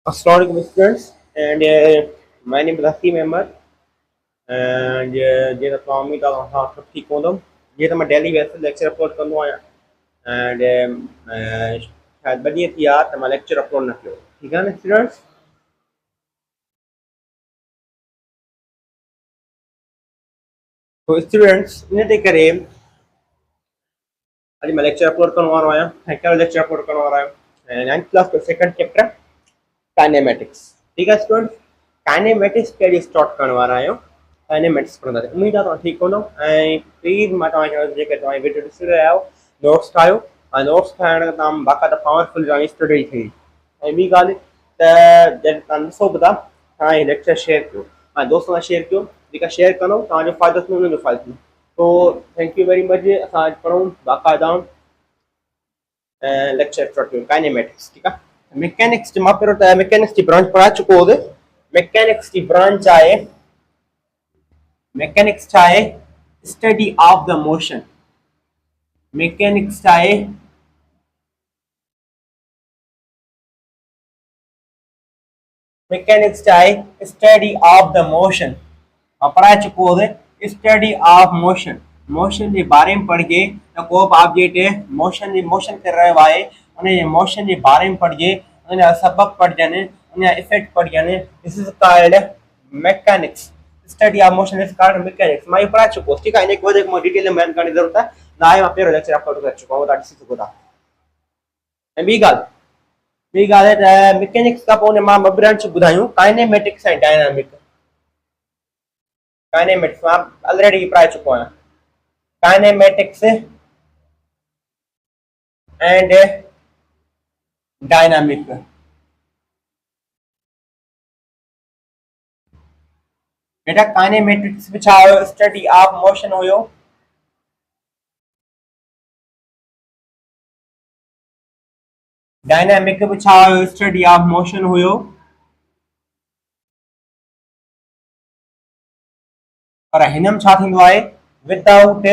Assalamualaikum students, and my name is Hakeem Ahmed, and जेका तव्हां उम्मीद आहे तव्हां सभु ठीकु हूंदो जीअं त मां डेली बेसिस लेक्चर अपलोड कंदो आहियां एंड शायदि ॿ ॾींहं थी विया त मां लेक्चर अपलोड न कयो ठीकु आहे न स्टूडेंट्स। तो स्टूडेंट्स इन जे करे अॼु मां लेक्चर अपलोड करण वारो आहियां ऐं कहिड़ो लेक्चर अपलोड करण वारो आहियां 9th क्लास जो सेकंड चैप्टर काइनेमेटिक्स। ठीक है स्टूडेंट्स, काइनेमेटिक्स के अॼु स्टार्ट करण वारा आहियूं। काइनेमेटिक्स पढ़ंदासीं, उम्मीद आहे तव्हां ठीकु हूंदो ऐं प्लीज़ मां तव्हांखे जेके तव्हां वीडियो ॾिसी रहिया आहियो नोट्स ठाहियो ऐं नोट्स ठाहिण खां तव्हां बाक़ाइदा पावरफुल तव्हांजी स्टडी थी। ऐं ॿी ॻाल्हि त जॾहिं तव्हां ॾिसो बि था तव्हां इहे लेक्चर शेयर कयो ऐं दोस्तनि सां शेयर कयो, जेका शेयर कंदो तव्हांजो फ़ाइदो थींदो उन्हनि जो फ़ाइदो थींदो। तो थैंक यू वेरी मच। असां अॼु पढ़ूं बाक़ाइदा लेक्चर स्टार्ट कयूं काइनेमेटिक्स। ठीकु आहे, मैकेनिक्स मां पहिरियों त मैकेनिक्स जी ब्रांच पढ़ाए चुको हुओ। मैकेनिक्स की ब्रांच आहे मैकेनिक्स छा आहे study of the motion. Mechanics छा आहे मैकेनिक्स छा आहे स्टडी ऑफ द मोशन। मां पढ़ाए चुको हुओ स्टडी ऑफ मोशन। मोशन जे बारे में पढ़िजे त को बि ऑब्जेक्ट मोशन ते रहियो आहे उन जे मोशन जे बारे में पढ़िजे, उन जा सबब पढ़जनि, उन जा इफेक्ट पढ़जनि। This is called mechanics. Study of motion is called mechanics. मां इहो पढ़ाए चुको हुउसि। ठीकु आहे, इन वधीक मां डिटेल में बयानु करण जी ज़रूरत न आहे। मां पहिरियों लेक्चर अपलोड करे चुको आहियां, तव्हां ॾिसी सघो था। ऐं ॿी ॻाल्हि आहे त मैकेनिक्स खां पोइ मां ॿ ब्रांच ॿुधायूं, काइनेमेटिक्स ऐं डायनामिक। काइनेमेटिक्स मां ऑलरेडी पढ़ाए चुको आहियां। Kinematics and dynamic. बेटा काइनेमेटिक्स में छा हुयो? स्टडी ऑफ मोशन हुयो। डायनामिक में छा हुयो? स्टडी ऑफ मोशन हुयो। पर हिन में छा थींदो आहे? Without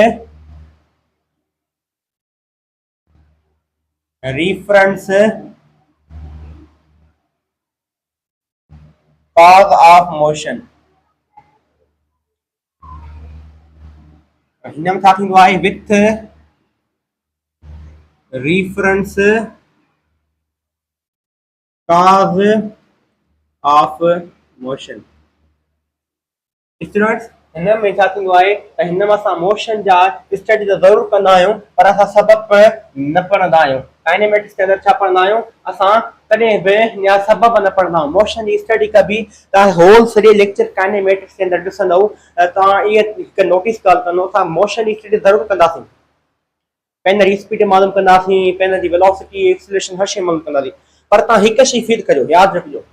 reference cause of motion। हिन में छा थींदो आहे? With reference cause of motion। Students हिन में छा थींदो आहे त हिन में असां मोशन जा स्टडी त ज़रूरु कंदा आहियूं पर असां सबब न पढ़ंदा आहियूं। काइनेमेटिक्स के अंदरि छा पढ़ंदा आहियूं? असां कॾहिं बि या सबब न पढ़ंदा आहियूं। मोशन जी स्टडी कबी तव्हां होल सॼे लेक्चर काइनेमेटिक्स के अंदरि ॾिसंदव त तव्हां इहे हिकु नोटिस ॻाल्हि कंदो, असां मोशन जी स्टडी ज़रूरु कंदासीं। पेन जी स्पीड मालूम कंदासीं, पेन जी वेलोसिटी एक्सीलरेशन हर शइ मालूम कंदासीं। पर तव्हां हिकु शइ फील कजो, यादि रखिजो,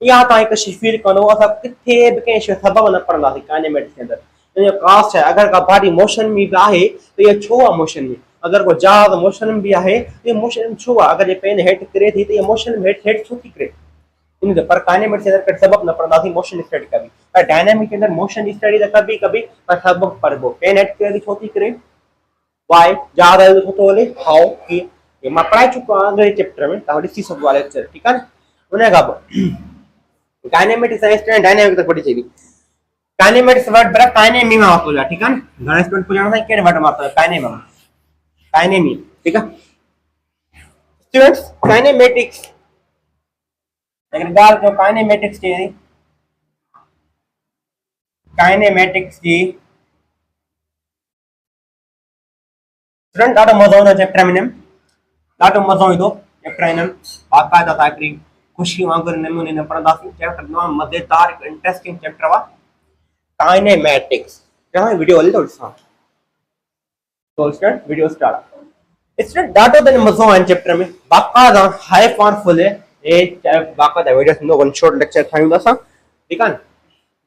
या तव्हां हिकु शइ फील कंदो असां किथे बि कंहिं शइ सबब न पढ़ंदासीं काइनेमेटिक्स के अंदरि। इन जो कास्ट आहे, अगरि का गाॾी मोशन में बि आहे त इहो छो आहे मोशन में? अगरि को जहाज़ मोशन में बि आहे त इहो मोशन में छो आहे? अगरि पेन हेठि किरे थी त इहो मोशन में हेठि छो थी किरे? इन ते पर काइनेमेटिक्स के अंदरि सबब न पढ़ंदासीं, मोशन स्टडी कबी। पर डायनामिक के अंदरि मोशन जी स्टडी त कबी पर सबब पढ़बो। पेन हेठि किरे थी छो थी किरे? वाई। जहाज़ हले छो थो हले? हाउ, कीअं? मां पढ़ाए चुको आहियां अॻिले चैप्टर में, तव्हां ॾिसी सघो आहे लेक्चर। ठीकु आहे न? उन खां पोइ काइनेमेटिक्स ऐं डायनामिक तक पढ़ी सघी। काइनेमेटिक्स वर्ड पर काइनेमी में वापरियो आहे। ठीकु आहे न? घणे स्टूडेंट पुछण सां कहिड़े वर्ड में वापरियो? काइनेमी। काइनेमी। ठीकु आहे स्टूडेंट्स, काइनेमेटिक्स अगर ॻाल्हि कयो काइनेमेटिक्स जी, काइनेमेटिक्स जी स्टूडेंट ॾाढो मज़ो ईंदो चैप्टर में। ॾाढो मज़ो ईंदो चैप्टर हिन में। बाक़ाइदा था हिकिड़ी ख़ुशी वांगुरु नमूने न पढ़ंदासीं। चैप्टर तमामु मज़ेदार इंटरेस्टिंग चैप्टर आहे काइनेमेटिक्स। वीडियो हले थो ॾिसां तो स्टूडेंट वीडियो स्टार्ट। स्टूडेंट ॾाढो त मज़ो आहे चैप्टर में, बाक़ाइदा हाई पावरफुल बाक़ाइदा वीडियो थींदो, वन शॉट लेक्चर ठाहियूं था असां। ठीकु आहे न?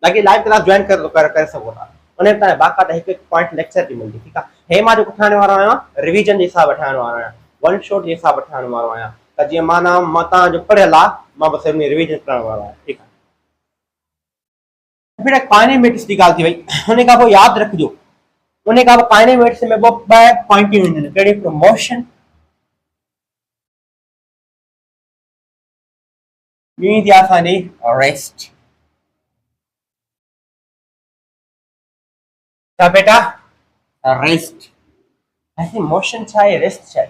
बाक़ी लाइव क्लास ज्वाइन करे सघो था, उन में बाक़ाइदा हिकु हिकु पॉइंट लेक्चर थी मिलंदी। ठीकु आहे? हे मां जेको ठाहिण वारो आहियां रिवीजन जे हिसाब ठाहिण वारो आहियां, वन शॉट जे हिसाब ठाहिण वारो आहियां। त जीअं मां तव्हांजो पढ़ियल आहे, मां बसि हुन रिवीजन करण वारो आहियां। ठीकु आहे? फिर काइनेमेटिक्स जी ॻाल्हि थी वई, हुन खां पोइ यादि रखिजो उन खां पोइ काइनेमेटिक्स में ॿ पॉइंट ईंदियूं आहिनि। कहिड़ी? मोशन ॿी थी असांजी रेस्ट। छा बेटा रेस्ट। ऐसे मोशन छा आहे रेस्ट छा आहे?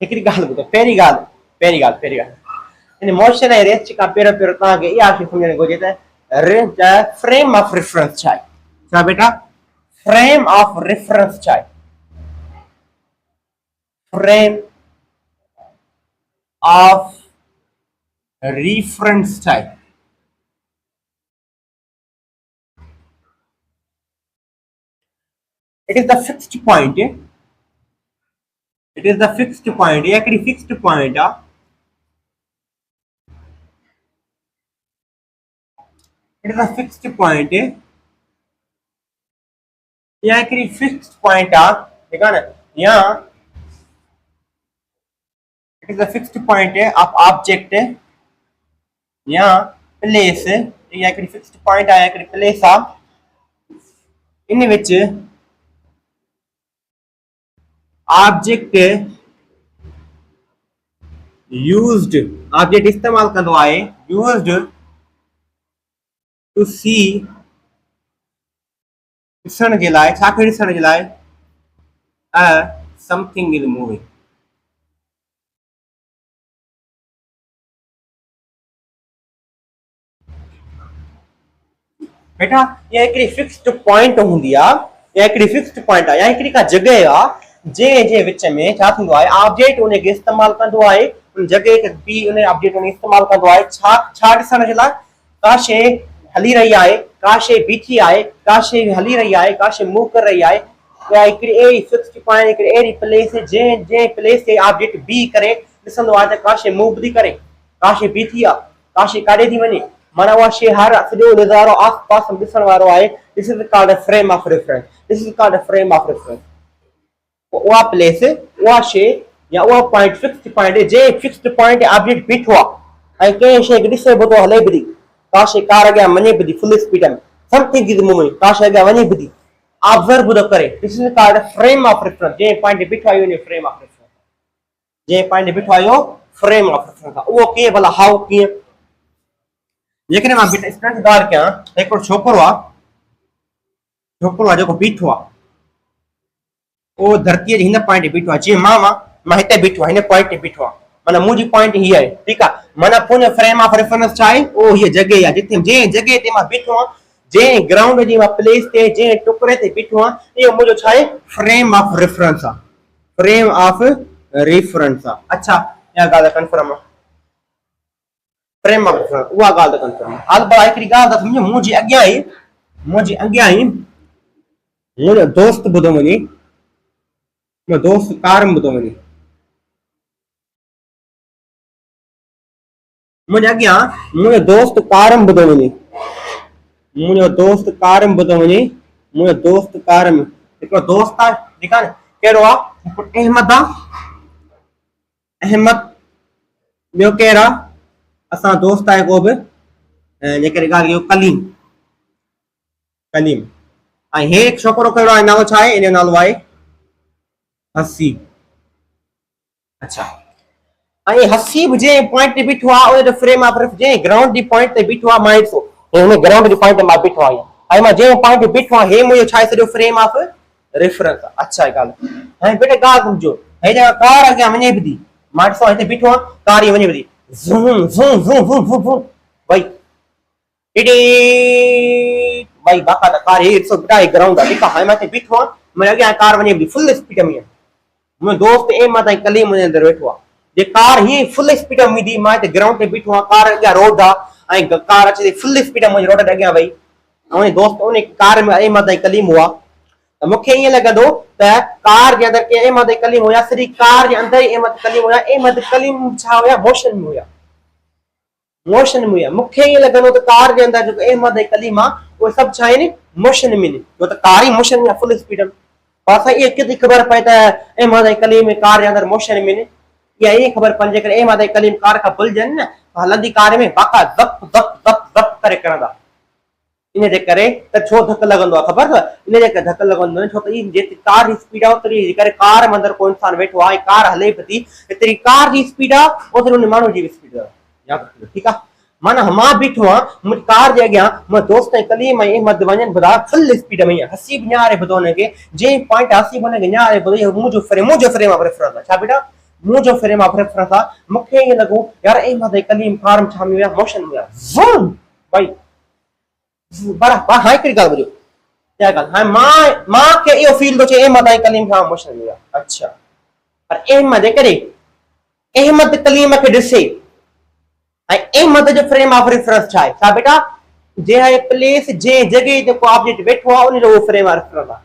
हिकिड़ी ॻाल्हि ॿुधो, पहिरीं ॻाल्हि इन मोशन ऐं रेस्ट खां पहिरियों तव्हांखे इहा शइ सम्झणु घुरिजे त फ्रेम ऑफ रेफरेंस छा आहे। छा बेटा फ्रेम ऑफ रेफरेंस छा आहे? फ्रेम ऑफ reference छा आहे? it is the fixed point, it is the fixed point या हिकिड़ी fixed point आहे। it is a fixed point या हिकिड़ी fixed point आहे, ठीक आहे न, या it is a fixed point of object या प्लेस या हिकिड़ी फिक्स्ड पॉइंट आहे, हिकिड़ी प्लेस आहे, in which object used, object इस्तेमाल कंदो आहे यूज्ड टू सी, ॾिसण जे लाइ, छा खे ॾिसण जे लाइ, समथिंग इज मूविंग। बेटा या हिकिड़ी फिक्स्ड पॉइंट हूंदी आहे, या हिकिड़ी फिक्स्ड पॉइंट आहे, या हिकिड़ी का जॻह आहे जे विच में छा थींदो आहे, ऑब्जेक्ट उनखे इस्तेमाल कंदो आहे, उन जॻह खे बि उन ऑब्जेक्ट उन इस्तेमाल कंदो आहे छा ॾिसण जे लाइ, का शइ हली रही आहे, का शइ बीठी आहे, का शइ हली रही आहे, का शइ मूव करे रही आहे, या हिकिड़ी अहिड़ी फिक्स्ड पॉइंट, हिकिड़ी अहिड़ी प्लेस जंहिं प्लेस ते ऑब्जेक्ट बीह करे ॾिसंदो आहे त का शइ मूव थी करे, का शइ बीठी आहे, का शइ काॾे थी वञे, माना उहा शइ हर सॼो नज़ारो आस पास ॾिसण वारो आहे। This is called a frame of reference, this is called a frame of reference. उहा प्लेस, उहा शइ या उहा पॉइंट फिक्स्ड पॉइंट जे फिक्स्ड पॉइंट ऑब्जेक्ट बीठो आहे ऐं कंहिं शइ खे ॾिसे बि थो, हले बि थी, का शइ कार अॻियां वञे बि थी फुल स्पीड में, समथिंग इज मूविंग, का शइ अॻियां वञे बि थी, ऑब्जर्व थो करे, this is called a frame of reference. जंहिं पॉइंट ते बीठो आहे उन फ्रेम ऑफ रेफरेंस, जंहिं पॉइंट ते बीठो आहे फ्रेम ऑफ रेफरेंस आहे। उहो कीअं भला, हाउ कीअं? जेकॾहिं मां स्टूडेंट ॻाल्हि कयां त हिकिड़ो छोकिरो आहे जेको बीठो आहे, उहो धरतीअ जे हिन पॉइंट ते बीठो आहे, जीअं मां हिते बीठो आहियां, हिन पॉइंट ते बीठो आहे, माना मुंहिंजी पॉइंट हीअ आहे, ठीकु आहे, माना मुंहिंजो फ्रेम ऑफ रेफरेंस छा आहे, उहो हीअ जॻह आहे जिथे जंहिं जॻह ते मां बीठो आहियां, जंहिं ग्राउंड जी मां प्लेस ते, जंहिं टुकड़े ते बीठो आहियां, इहो मुंहिंजो छा आहे, फ्रेम ऑफ रेफरेंस आहे, फ्रेम ऑफ रेफरेंस आहे। अच्छा इहा ॻाल्हि कंफर्म आहे, फ्रेम ऑफ रेफरेंस, उहा ॻाल्हि त कंफर्म आहे। हाल भला हिकिड़ी ॻाल्हि त सम्झो, मुंहिंजे अॻियां ई मुंहिंजो दोस्त ॿुधो वञे, मुंहिंजो दोस्त कार में ॿुधो वञे, मुंहिंजे अॻियां मुंहिंजो दोस्त कार में ॿुधो वञे, मुंहिंजो दोस्त कार में ॿुधो वञे, मुंहिंजो दोस्त कार में, हिकिड़ो दोस्त आहे, ठीकु आहे न, कहिड़ो आहे, अहमद आहे, अहमद, ॿियो केरु आहे, असां दोस्त आहे को बि, जेकॾहिं ॻाल्हि कयूं कलीम, ऐं हे छोकिरो कहिड़ो आहे, नालो छा आहे, इन जो नालो आहे हसीब। अच्छा ऐं हसीब जंहिं पॉइंट ते बीठो आहे उन जो फ्रेम ऑफ रेफरेंस, जंहिं ग्राउंड जी पॉइंट ते बीठो आहे, मां ॾिसो हुन ग्राउंड जी पॉइंट ते मां बीठो आहियां, ऐं मां जंहिं पॉइंट ते बीठो आहियां, हे मुंहिंजो छा आहे, सॼो फ्रेम ऑफ रेफरेंस आहे। अच्छा ॻाल्हि, हाणे बेटा ॻाल्हि सम्झो, हे जॻह कार अॻियां वञे बि थी, मां ॾिसो हिते बीठो आहियां, कार ईअं वञे बि थी, zoom zoom zoom zoom zoom zoom, भई भाई बाक़ाइदा कार हे ॾिसो बेटा, हे ग्राउंड आहे, ठीकु आहे, हाणे मां हिते बीठो आहियां, मुंहिंजे अॻियां कार वञे बि थी फुल स्पीड में, मुंहिंजो दोस्त अहमद ऐं कलीम मुंहिंजे अंदरि वेठो आहे, जे कार हीअं फुल स्पीड में ईंदी, मां हिते ग्राउंड ते बीठो आहियां, कार अॻियां रोड आहे ऐं कार अचे थी फुल स्पीड में मुंहिंजे रोड ते अॻियां वई, ऐं दोस्त उन कार में अहमद ऐं कलीम हुआ, त मूंखे ईअं लॻंदो त कार जे अंदरि के अहमद ऐं कलीम हुया, सॼी कार जे अंदरि ई अहमद कलीम हुया, अहमद कलीम छा हुया, मोशन में हुया, मोशन में हुया। मूंखे ईअं लॻंदो त कार जे अंदरि जेको अहमद ऐं कलीम आहे उहे सभु छा आहिनि, मोशन में, छो त कार ई मोशन में आहे फुल स्पीड में, पर असां इहे किथे ख़बर पए त अहमद ऐं कलीम कार जे अंदरि मोशन में, इहा ईअं ख़बर पवंदी जेकॾहिं अहमद ऐं कलीम कार खां भुलिजनि न, हलंदी कार में बाक़ा धप धप धप धप करे करंदा, इन जे करे त छो धक लॻंदो आहे ख़बर अथव, इन जे करे धक लॻंदो आहे, छो त जेतिरी कार जी स्पीड आहे ओतिरी करे कार में अंदरि को इंसान वेठो आहे, कार हले बि थी, एतिरी कार जी स्पीड आहे ओतिरी उन माण्हू जी बि स्पीड आहे, याद रखियो ठीक है। माना मां बीठो हां मुझ कार जे अॻियां मां दोस्त कलीम ऐं अहमद वञनि ॿुधा फुल स्पीड में हसी न्यारे ॿुधो हुनखे जे पॉइंट हसी हुनखे न्यारे ॿुधो मुंहिंजो फ्रेम ऑफ रेफरेंस आहे छा बेटा मुंहिंजो फ्रेम ऑफ रेफरेंस आहे। मूंखे ईअं लॻो यार अहमद कलीम कार में छा में विया मोशन में विया ज़ूम भाई बराबरि हाणे हिकिड़ी ॻाल्हि ॿुधो क्या ॻाल्हि हाणे मां खे इहो फील थो थिए अहमद कलीम खां मोशन में विया अच्छा पर अहमद करे अहमद कलीम खे ॾिसे अहमद जो फ्रेम ऑफ रेफरेंस छा आहे छा बेटा जे प्लेस जे जगह जेको ऑब्जेक्ट वेठो आहे उनजो वो फ्रेम ऑफ रेफरेंस आहे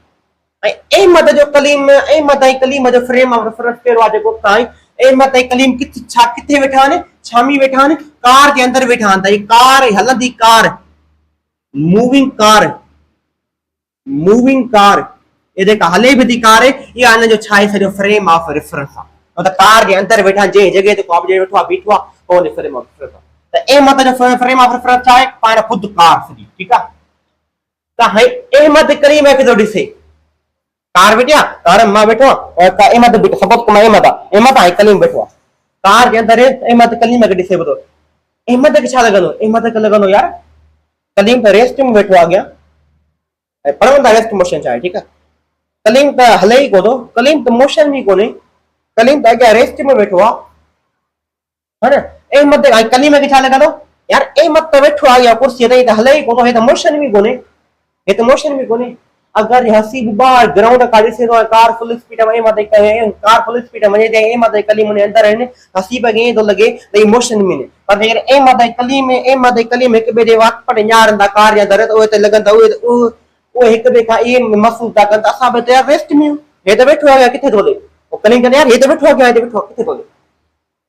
अहमद कलीम जो फ्रेम ऑफ रेफरेंस कहिड़ो आहे जेको ताईं अहमद कलीम किथे वेठा आहिनि छामी वेठा आहिनि कार जे अंदर वेठा आहिनि त ही कार हलंदी कार मूविंग कार ये जेका हले भी थी कार इहा हिन जो छा आहे सॼो फ्रेम ऑफ रेफरेंस आहे मतलब कार जे अंदर वेठा जे जगह ते ऑब्जेक्ट वेठो आहे बीठो आहे कोन फ्रेम ऑफ रेफरेंस आहे त अहमद जो फ्रेम ऑफ रेफरेंस छा आहे पाण खुद कार सॼी ठीक आहे त हाणे अहमद करीम खे थो ॾिसे कार वेठी आहे कार मां वेठो आहियां और अहमद बीठो सपोज को अहमद आहे कलीम वेठो आहे कार जे अंदर अहमद कलीम खे ॾिसे थो अहमद खे छा लॻंदो अहमद खे लॻंदो यार कलीम त रेस्ट में वेठो आहे अॻियां पढ़ूं था रेस्ट मोशन छा आहे ठीक आहे कलीम त हले ई कोन कलीम त मोशन में कोन्हे कलीम त अॻियां रेस्ट में वेठो आहे है ना अहमद कलीम खे छा लॻंदो यार अहमद त वेठो आहे कुर्सी ते त हले ई कोन हे त मोशन में कोन्हे अगर हसी बार ग्राउंड का ॾिसे थो कार फुल स्पीड में कार फुल स्पीड में वञे अहमद कलीम उन अंदर आहिनि हसी खे ईअं थो लॻे त मोशन में पर अगर अहमद कलीम हिक ॿिए जे वाट न्यारनि था कार जे अंदर त उहे त लॻनि था उहे हिक ॿिए खां इहे महसूस था कनि त असां बि यार रेस्ट में हे त वेठो आहे किथे थो हले कलीम कंदे यार हे त वेठो आहे वेठो किथे थो हले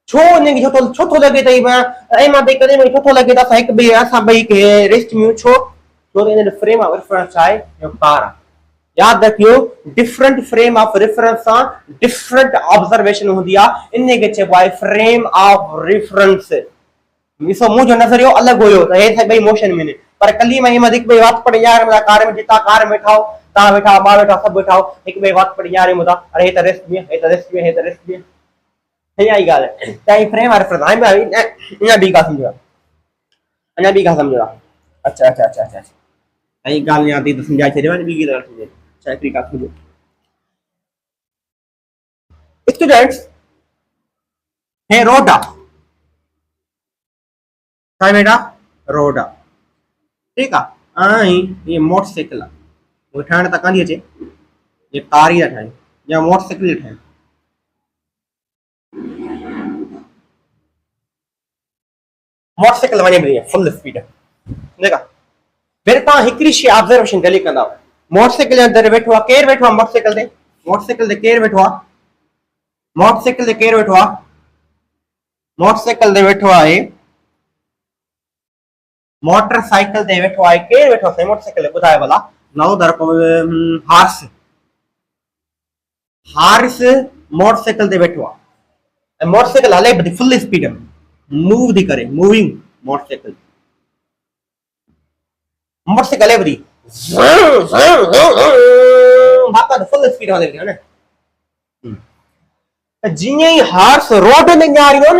छो इनखे छो थो लॻे त अहमद कलीम छो थो लॻे त असां हिक ॿिए असां ॿई खे रेस्ट में छो छो त इन जो फ्रेम ऑफ रेफरेंस छा आहे कार आहे याद रखियो डिफरेंट फ्रेम ऑफ रेफरेंस सां डिफरेंट ऑब्जर्वेशन होंदी आहे इन के चइबो आहे फ्रेम ऑफ रेफरेंस ॾिसो मुंहिंजो नज़रियो अलॻि हुयो त हे ॿई मोशन में पर कलीम अहमद हिक ॿिए वात पढ़े यार कार में जितां कार में वेठा तव्हां वेठा मां वेठा सभु वेठा हिक ॿिए वात पढ़े यार मुदा अरे हे त रेस्ट में हीअं ई ॻाल्हि आहे त ही फ्रेम ऑफ रेफरेंस हाणे अञा ॿी ॻाल्हि सम्झो अच्छा ऐं ॻाल्हि याद थी त सम्झाए छॾियो ॿी ॻाल्हि सम्झे छा हिकिड़ी ॻाल्हि सम्झो स्टूडेंट्स हे रोड आहे छा बेटा रोड आहे ठीक आहे ऐं ये मोटरसाइकिल आहे उहे ठाहिण त कान थी अचे ये कार ई था ठाहिनि या मोटरसाइकिल ठाहिनि मोटरसाइकिल वञे पई फुल स्पीड देखा फिर तव्हां हिकिड़ी शइ ऑब्जर्वेशन गली कंदा मोटरसाइकिल जे अंदरि वेठो आहे केरु वेठो आहे मोटरसाइकिल ते केरु वेठो आहे मोटरसाइकिल ते वेठो आहे केरु वेठो आहे मोटरसाइकिल ते ॿुधाए भला नओ दर हारिस मोटरसाइकिल ते वेठो आहे ऐं मोटरसाइकिल हले बि फुल स्पीड में मूव थी करे मूविंग मोटरसाइकिल हले बि फुल स्पीड हले थी न जीअं ई हार्स रोड में ञाणींदो न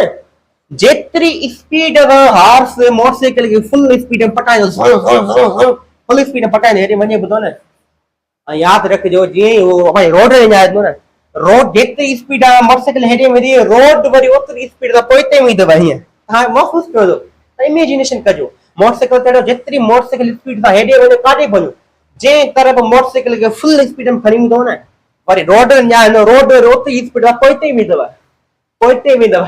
जेतिरी स्पीड हार्स मोटरसाइकिल खे फुल स्पीड में पटाईंदो हेॾे वञे ॿुधो न ऐं यादि रखिजो जीअं ई उहो भाई रोड में ञाणींदो न रोड जेतिरी स्पीड आहे मोटरसाइकिल हेॾे वेंदी रोड वरी ओतिरी स्पीड सां पोइ हिते वेंदव हीअं तव्हां महसूस कयो त इमेजिनेशन कजो मोटरसाइकिल ते जेतिरी मोटरसाइकिल स्पीड सां हेॾे वञो काॾे वञो जंहिं तरफ़ मोटरसाइकिल खे फुल स्पीड में खणी ईंदो न वरी रोड ञाणींदो रोड ओतिरी स्पीड सां पोइ हिते वेंदव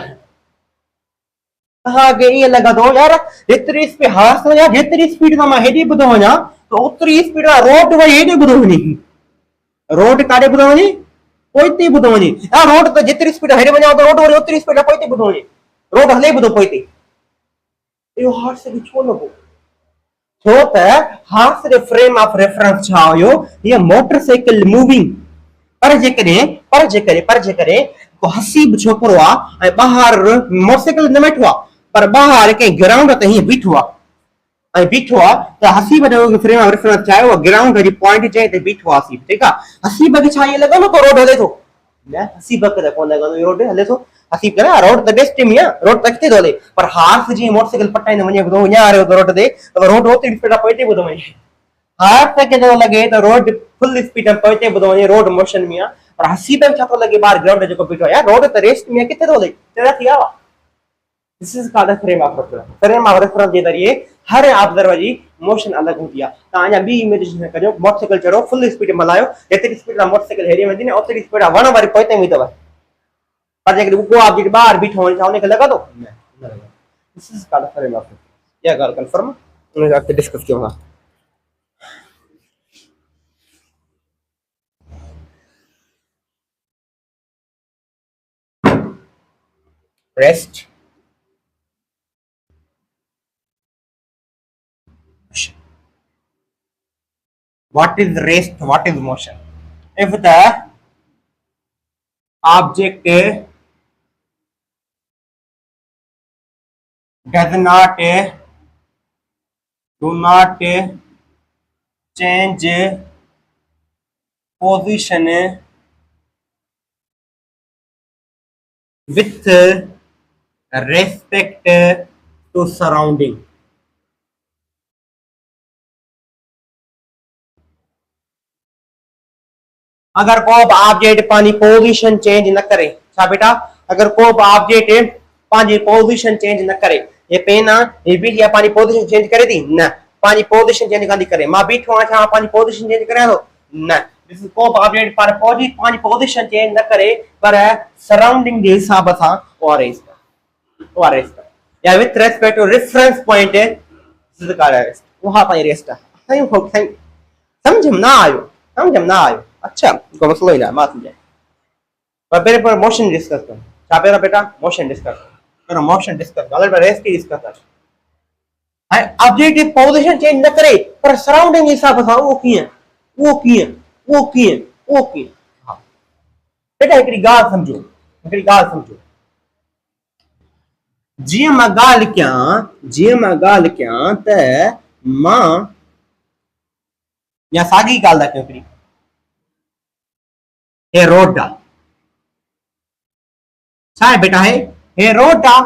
तव्हांखे ईअं लॻंदो यार जेतिरी स्पीड हार्स वञा जेतिरी स्पीड सां मां हेॾे ॿुधो वञा त ओतिरी स्पीड सां रोड वरी हेॾे ॿुधो वञे रोड काॾे ॿुधो वञे पोइ हिते ॿुधो वञे रोड त जेतिरी स्पीड हेॾे वञा त रोड वरी ओतिरी स्पीड पोइ हिते ॿुधो वञे रोड हले ॿुधो पोइ हिते इहो हार्स खे छो लॻो छो त हार्स जो फ्रेम ऑफ रेफरेंस छा हुयो हीअ मोटरसाइकिल मूविंग पर जेकॾहिं को हसीब छोकिरो आहे ऐं ॿाहिरि मोटरसाइकिल न वेठो आहे पर ॿाहिरि कंहिं ग्राउंड ते हीअं बीठो आहे त हसीब जो फ्रेम ऑफ रेफरेंस छा आहे उहो ग्राउंड जी पॉइंट जंहिं ते बीठो आहे हसीब ठीकु आहे हसीब खे छा ईअं लॻंदो त रोड हले थो न हसीब करे कोन लॻंदो रोड हले थो हसीब करे रोड त बेस्ट में रोड तक थो हले पर हाथ जी मोटरसाइकिल पटाईंदे वञे ॿुधो वञा रहियो त रोड ते त रोड ओतिरी स्पीड पोइ ते ॿुधो वञे हाथ तक थो लॻे त रोड फुल स्पीड में पोइ ते ॿुधो वञे रोड मोशन में पर हसीब में छा थो लॻे ॿार ग्राउंड जेको बीठो आहे यार रोड त रेस्ट में किथे थो हले तेरा थी आवा this is called frame of reference frame of reference जे ज़रिए हर ऑब्जर्वर जी मोशन अलग होती है ता अञा बी इमेजिनेशन कजो मोटरसाइकिल चढ़ो फुल स्पीड में हलायो जेतिरी स्पीड में मोटरसाइकिल हेरी वेंदी न ओतिरी स्पीड वण वारी पोइते में अथव पर जेकॾहिं उहो ऑब्जेक्ट ॿाहिरि बीठो वञे छा उनखे लॻंदो न लॻंदो this is called frame of reference इहा ॻाल्हि कंफर्म उन अॻिते डिस्कस कयूं था rest what is rest what is motion if the object does not do not change position with respect to surrounding अगर को ऑब्जेक्ट पानी पोजीशन चेंज न करे छा बेटा अगर को ऑब्जेक्ट पानी पोजीशन चेंज न करे ये पेन ये भी या पानी पोजीशन चेंज करे थी न पानी पोजीशन चेंज कांदी करे मां बीठो आ छा पानी पोजीशन चेंज करे थो न दिस को ऑब्जेक्ट पर पानी पोजीशन चेंज न करे पर सराउंडिंग जे हिसाब सां ओआरएस या with respect to reference point this is called rest वहां पानी रेस्ट है समझ में ना आयो अच्छा को मसलो ही ना मां समझे पर पहले पर मोशन डिस्कस कर छा पेरा बेटा मोशन डिस्कस करो मोशन डिस्कस गाल पर रेस्ट की डिस्कस कर है ऑब्जेक्ट पोजीशन चेंज न करे पर सराउंडिंग हिसाब सां वो कीअं हां बेटा एकड़ी गाल समझो जीअं मां ॻाल्हि कयां त मां या साॻी ॻाल्हि था कयूं हिकिड़ी हे रोड आ छा है बेटा हे रोड आ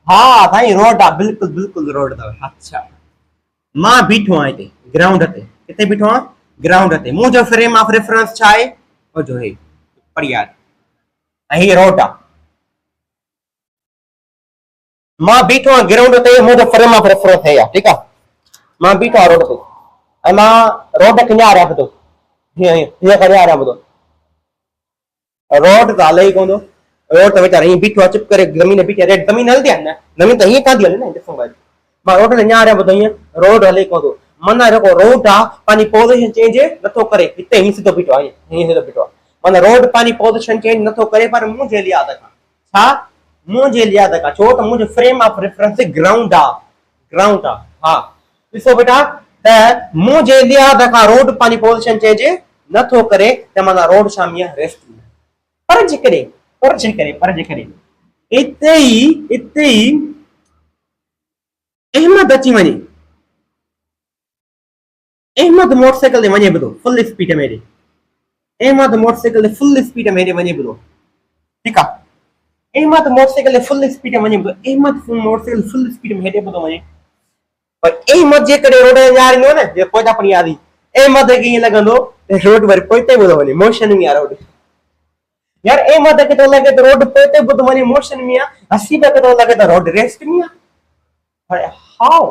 हाँ भाई रोड आ बिल्कुल रोड अथव अच्छा मां बीठो आहियां हिते ग्राउंड ते किथे बीठो आहियां ग्राउंड ते मुंहिंजो फ्रेम ऑफ रेफरेंस छा आहे ओ जो हे बढ़िया ऐं ही रोड आ मां बीठो आहियां ग्राउंड ते मुंहिंजो फ्रेम ऑफ रेफरेंस हे आहे ठीकु आहे मां बीठो आहियां रोड ते ऐं मां रोड खे निहारियां पियो हीअं करे निहारियां पियो रोड त हले ई कोन थो रोड त वीचारो हीअं बीठो आहे चुप करे ज़मीन बीठी आहे ज़मीन हलंदी आहे न ज़मीन त हीअं कान थी हले न ॾिसो भाई मां रोड ते निहारियां पियो हीअं रोड हले कोन थो माना जेको रोड आहे पंहिंजी पोज़ीशन चेंज नथो करे हिते हीअं सिधो बीठो आहे हीअं सिधो बीठो आहे माना रोड पंहिंजी पोज़ीशन चेंज नथो करे पर मुंहिंजे लिहाज़ खां छा मुंहिंजे लिहाज़ खां छो त मुंहिंजो फ्रेम ऑफ रेफरेंस ग्राउंड आहे हा ॾिसो बेटा त मुंहिंजे लिहाज़ खां रोड पंहिंजी पोज़ीशन चेंज नथो करे त माना रोड छा मीअं रेस्ट पर जे करे इते ई अहमद अची वञे अहमद मोटरसाइकिल ते वञे पियो फुल स्पीड में अहमद मोटरसाइकिल ते फुल स्पीड में वञे पियो ठीकु आहे अहमद मोटरसाइकिल ते फुल स्पीड में वञे पियो अहमद मोटरसाइकिल फुल स्पीड में हेॾे पियो वञे पर अहमद जे करे रोड निहारींदो न जे पोइ अपनी यादी अहमद खे ईअं लॻंदो त रोड वरी पोइते पियो वञे मोशन में आहे रोड यार अहमद खे थो लॻे त रोड पोइते पियो वञे मोशन में आहे हसीब खे थो लॻे त रोड रेस्ट में आहे पर हाउ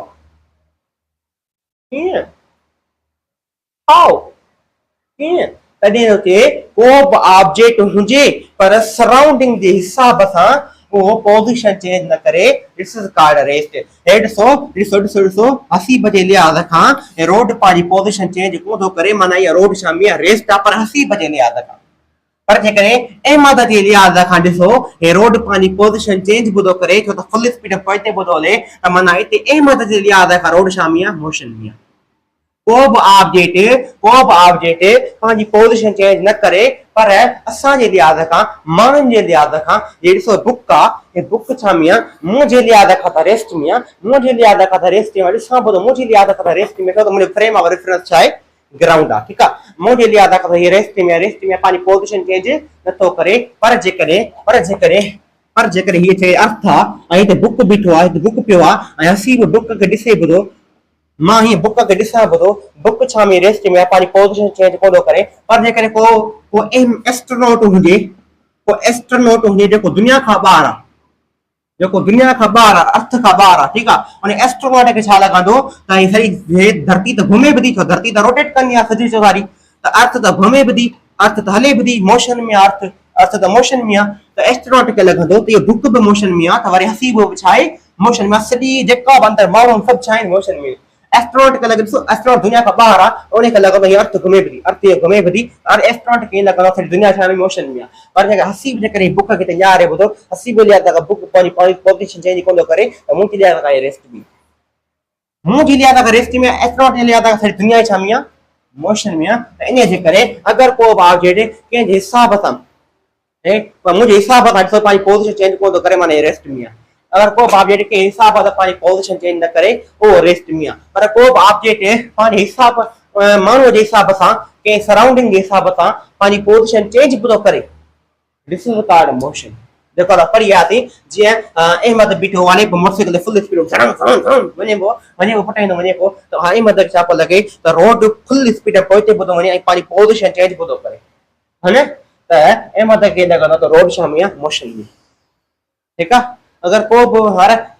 कीअं तॾहिं थो थिए को बि ऑब्जेक्ट हुजे पर सराउंडिंग जे हिसाब सां वो पोजीशन चेंज न करे दिस इज कॉल्ड रेस्ट हे ॾिसो हसीब जे लिहाज़ खां रोड पंहिंजी पोजीशन चेंज कोन थो करे माना इहा रोड छा में रेस्ट आहे पर हसीब जे लिहाज़ खां पर जेकॾहिं अहमद जे लिहाज़ खां ॾिसो हे रोड पंहिंजी पोजीशन चेंज ॿुधो करे छो त फुल स्पीड पोइते ॿुधो हले त माना हिते अहमद जे लिहाज़ खां रोड छा में मोशन में को बि ऑब्जेक्ट पंहिंजी पोजीशन चेंज न करे पर असांजे लिहाज़ खां माण्हुनि जे लिहाज़ खां जे ॾिसो बुक आहे हे बुक छा में मुंहिंजे लिहाज़ खां त रेस्ट में मुंहिंजे लिहाज़ खां त रेस्ट में ॾिसां पियो त मुंहिंजे लिहाज़ खां त रेस्ट में मुंहिंजो फ्रेम ऑफ रेफरेंस छा आहे ग्राउंड आहे, ठीकु आहे। मुंहिंजे लिए अदा कयो रेस्ट में पंहिंजी पोज़ीशन चेंज नथो करे, पर जेकॾहिं हीअ चए अर्थ आहे ऐं हिते बुक बीठो आहे, हिते बुक पियो आहे ऐं हसी बि बुक खे ॾिसे ॿुधो, मां हीअ बुक खे ॾिसां ॿुधो, बुक छा में रेस्ट में पंहिंजी पोज़ीशन चेंज कोन थो करे। पर जेकॾहिं को एस्ट्रोनॉट हुजे, जेको दुनिया खां ॿाहिरि आहे, अर्थ खां ॿाहिरि आहे, ठीकु आहे। उन एस्ट्रोनॉट खे छा लॻंदो त हीअ सही धरती त घुमे बि थी, छो धरती त रोटेट कंदी आहे सॼी सवारी, त अर्थ त घुमे बि थी, अर्थ त हले बि थी, मोशन में आहे, अर्थ त मोशन में आहे। त एस्ट्रोनॉट खे लॻंदो त इहो बुक बि मोशन में आहे, त वरी हसी बि छा आहे मोशन में, सॼी जेका बि अंदरि माण्हू सभु छा आहिनि मोशन में। एस्ट्रोनॉट खे लॻे एस्ट्रोनॉट दुनिया खां ॿाहिरि आहे, उनखे लॻंदो हीअ अर्थ घुमे बि थी, हाणे एस्ट्रोनॉट खे ईअं लॻंदो सॼी दुनिया छा आहे मोशन में आहे। पर जेकर हसी बि जेकॾहिं बुक खे यारे ॿुधो, हसी बोली आहे त बुक पंहिंजी पोज़ीशन चेंज कोन थो करे, त मुंहिंजे लिए रेस्ट में, मुंहिंजे लिए रेस्ट में, एस्ट्रोनॉट जे लिए सॼी दुनिया छा में आहे मोशन में आहे। त इन जे करे अगरि को बि ऑब्जेक्ट कंहिंजे हिसाब सां मुंहिंजे हिसाब सां ॾिसो पंहिंजी पोज़ीशन चेंज कोन थो करे, माना रेस्ट में आहे। अगर को बि ऑब्जेक्ट के हिसाब सां पंहिंजी पोज़ीशन चेंज न करे उहो रेस्ट में आहे। पर को बि ऑब्जेक्ट पंहिंजे हिसाब माण्हूअ जे हिसाब सां, कंहिं सराउंडिंग जे हिसाब सां पंहिंजी पोज़ीशन चेंज बि थो करे, दिस इज कॉल्ड मोशन। जेको असां पढ़ी आयासीं, जीअं अहमद बीठो वञे पोइ मोटरसाइकिल फुल स्पीड वञे पियो फटाईंदो वञे पियो, त अहमद खे छा पियो लॻे त रोड फुल स्पीड में पोइते पियो थो वञे ऐं पंहिंजी पोज़ीशन चेंज पियो थो करे, है न। त अहमद खे लॻंदो त रोड छा में आहे मोशन में, ठीकु आहे। अगर को बि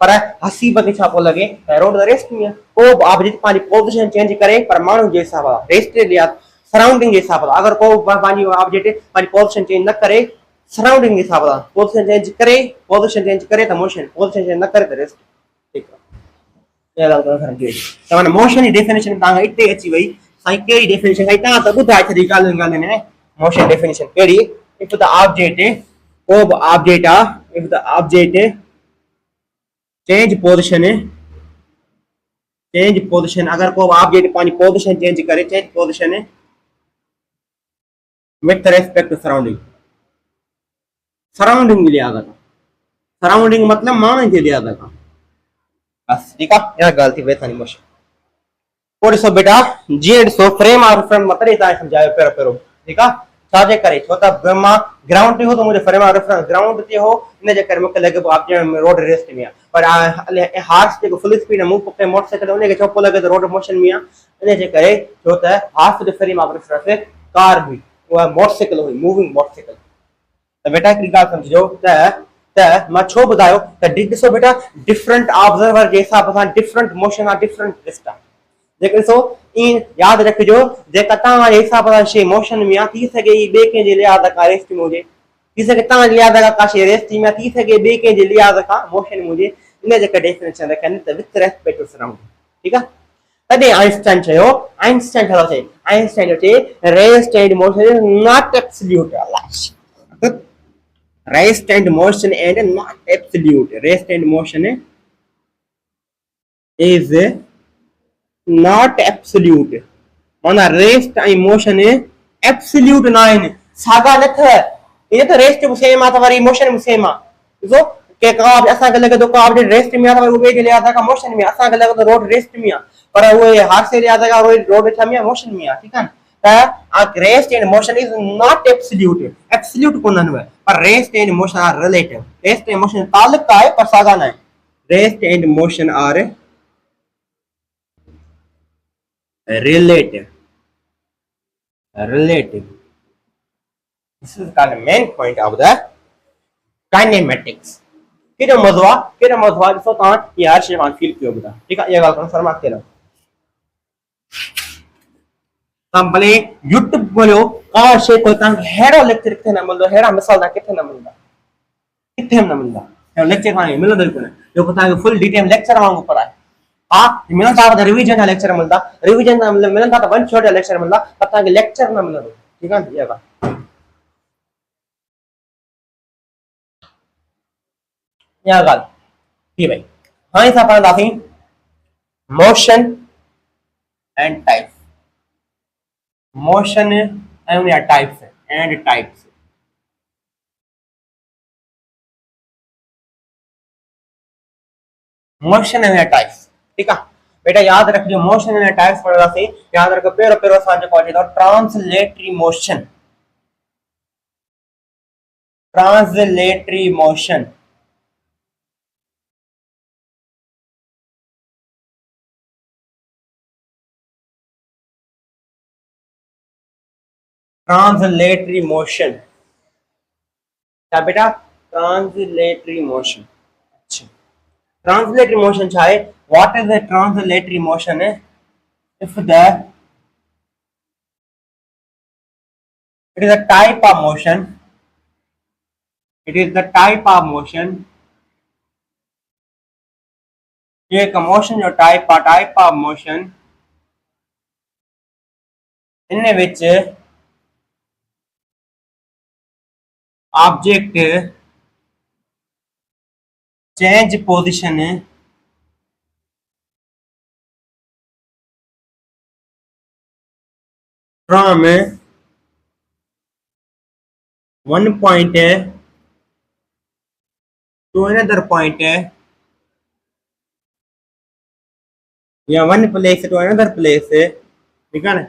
पर हसीब खे छा पियो लॻे त रोड त रेस्ट में आहे। को बि ऑब्जेक्ट पंहिंजी पोज़ीशन चेंज करे पर माण्हू जे हिसाब सां रेस्ट जे लिए सराउंडिंग जे हिसाब सां, अगर को पंहिंजी ऑब्जेक्ट पंहिंजी पोज़ीशन चेंज न करे सराउंडिंग जे हिसाब सां पोज़ीशन चेंज करे त मोशन, पोज़ीशन चेंज न करे त रेस्ट, ठीकु आहे। त मोशन जी डेफिनेशन तव्हांखे हिते अची वई, साईं कहिड़ी डेफिनेशन साईं तव्हां त ॿुधाए छॾी ॻाल्हियुनि में मोशन डेफिनेशन कहिड़ी। इफ द ऑब्जेक्ट, को बि ऑब्जेक्ट आहे, if the object change position, अगर को ऑब्जेक्ट पंहिंजी पोज़ीशन चेंज करे, change position with respect to surrounding, surrounding जे लिहाज़ खां, सराउंडिंग मतलब माण्हुनि जे लिहाज़ खां, बस ठीकु आहे। इहा ॻाल्हि थी वई मोशन। पोइ ॾिसो बेटा, जीअं ॾिसो फ्रेम ऑफ रेफरेंस मां तॾहिं तव्हांखे सम्झायो पहिरियों, ठीकु आहे। छाजे करे, छो त मां ग्राउंड ते हो त मुंहिंजो फ्रेम ऑफ रेफरेंस ग्राउंड ते हो, इन जे करे मूंखे लॻे पियो ऑब्जेक्ट रोड रेस्ट में आहे। पर हार्स जेको फुल स्पीड में मूव पियो मोटरसाइकिल, उनखे छो पियो लॻे त रोड मोशन में आहे, इन जे करे छो त हार्स जो फ्रेम ऑफ रेफरेंस कार हुई, उहा मोटरसाइकिल हुई, मूविंग मोटरसाइकिल। त बेटा हिकिड़ी ॻाल्हि सम्झो त मां छो ॿुधायो त ॾिसो बेटा, डिफरेंट ऑब्जर्वर जे हिसाब सां डिफरेंट मोशन आहे, डिफरेंट रेस्ट आहे। जेके ॾिसो ईअं यादि रखिजो, जेका तव्हांजे हिसाब सां शइ मोशन में आहे, थी सघे ॿिए कंहिंजे लिहाज़ खां रेस्ट में हुजे, थी सघे तव्हांजे लिहाज़ खां का शइ रेस्ट में, थी सघे ॿिए कंहिंजे लिहाज़ खां मोशन में हुजे। इन जेका डेफिनेशन रखनि त विथ रेस्पेक्ट टू सराउंडिंग, ठीकु आहे। तॾहिं आइंस्टाइन चयो, आइंस्टाइन छा चए, आइंस्टाइन चए rest and motion is not absolute, rest and motion and not absolute, rest and motion is not absolute, माना रेस्ट ऐं मोशन एब्सोल्यूट न आहिनि, साॻा न अथव। ईअं त रेस्ट बि सेम आहे त वरी मोशन बि सेम आहे। ॾिसो के का असांखे लॻे थो का ऑब्जेक्ट रेस्ट में आहे त वरी उहे जे लिहाज़ खां मोशन में आहे, असांखे लॻे थो रोड रेस्ट में आहे, पर उहे हादसे जे लिहाज़ खां रोड छा में आहे मोशन में आहे, ठीकु आहे। त rest and motion is not absolute, absolute कोन आहिनि, पर rest and motion are relative, rest and motion तालुक आहे पर साॻा न आहिनि। Rest and motion are relative, this is called the main point of the kinematics। केॾो मज़ो आहे, ॾिसो तव्हां इहा हर शइ मां फील कयो ॿुधा, ठीकु आहे। इहा ॻाल्हि करणु फरमाइश कयो, तव्हां भले यूट्यूब खोलियो, का शइ को तव्हांखे अहिड़ो लेक्चर किथे न मिलंदो, अहिड़ा मिसाल तव्हां किथे न मिलंदा, किथे बि न मिलंदा, लेक्चर तव्हांखे मिलंदो ई कोन्हे जेको तव्हांखे फुल डिटेल लेक्चर वांगुरु पढ़ाए। हाँ मिलंदा त रिवीजन जा लेक्चर मिलंदा, रिवीजन जा मिलंदा त वन शॉट जा लेक्चर मिलंदा, पर तव्हांखे लेक्चर न मिलंदो, ठीकु आहे। इहा ॻाल्हि, इहा ॻाल्हि थी वई। हाणे असां पढ़ंदासीं मोशन एंड टाइप्स, मोशन ऐं उनजा types and types. Motion and types, ठीकु आहे। बेटा याद रखियो मोशन एंड टाइप्स पढ़ंदासीं। याद रखो पहिरियों पहिरियों असां जेको अचे थो translatory motion. Translatory motion translatory motion क्या बेटा ट्रांसलेटरी मोशन। अच्छा ट्रांसलेटरी मोशन छा है what is the translatory motion if the it is a type of motion it is the type of motion ये एक मोशन जो टाइप ऑफ मोशन इनने which object change position from one point to another point या one place to another place ठीक है ना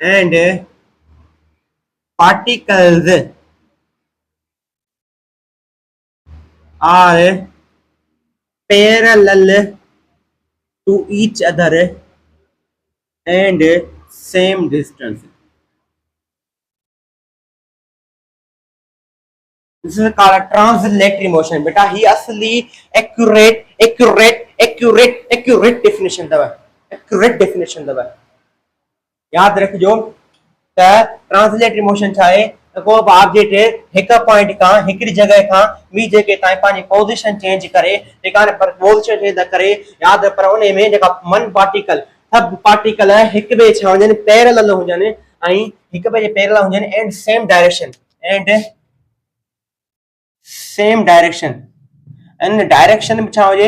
and particles are parallel to each other and same distance. This is called a translatory motion. बेटा ही असली accurate definition दवा accurate definition दवा याद रखियो त ट्रांसलेटरी मोशन छा है को ऑब्जेक्ट एक पॉइंट का एकरी जगह का वी जगह ताई पानी पोजीशन चेंज करे जेका पर पोजीशन चेंज करे याद पर उन में जेका वन पार्टिकल सब पार्टिकल एक बे छा वजन पैरेलल हो जाने आई एक बे पैरेलल हो जाने and same direction and direction छा हो जे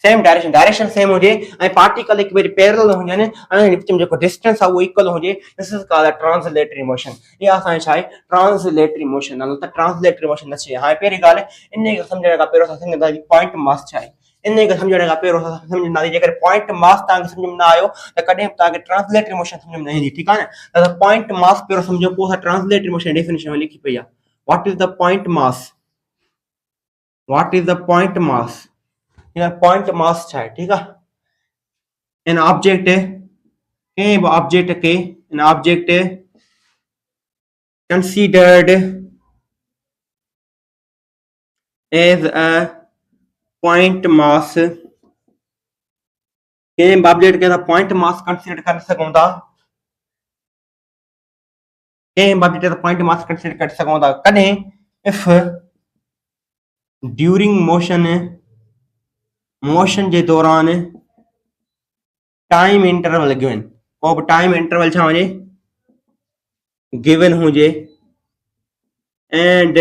सेम डायरेक्शन सेम हो जे ऐं पार्टिकल एक बेरी पैरेलल हो जाने ऐं विच में जेको डिस्टेंस आहे वो इक्वल हो जे this is called translatory motion. ये असां छा आहे ट्रांसलेटरी मोशन नालो त ट्रांसलेटरी मोशन नथी हाणे पहिरीं ॻाल्हि इन खे सम्झण खां पहिरियों असां सम्झंदासीं पॉइंट मास छा आहे। इन खे सम्झण खां पहिरियों असां सम्झंदासीं जेकर पॉइंट मास तव्हांखे सम्झ में न आयो त कॾहिं तव्हांखे ट्रांसलेटरी मोशन सम्झ में न ईंदी ठीकु आहे न त पॉइंट मास पहिरियों सम्झो पोइ असां ट्रांसलेटरी मोशन डेफिनेशन में लिखी पई आहे what is the point mass point mass छा है ठीक है an object considered as a point mass के ऑब्जेक्ट के पॉइंट मास कंसीडर कर सघूं था के ऑब्जेक्ट पॉइंट मास कंसीडर कर सघूं था कॾहिं इफ ड्यूरिंग मोशन जे दौरान टाइम इंटरवल गिवन को भी टाइम इंटरवल छा वजे गिवन हुजे and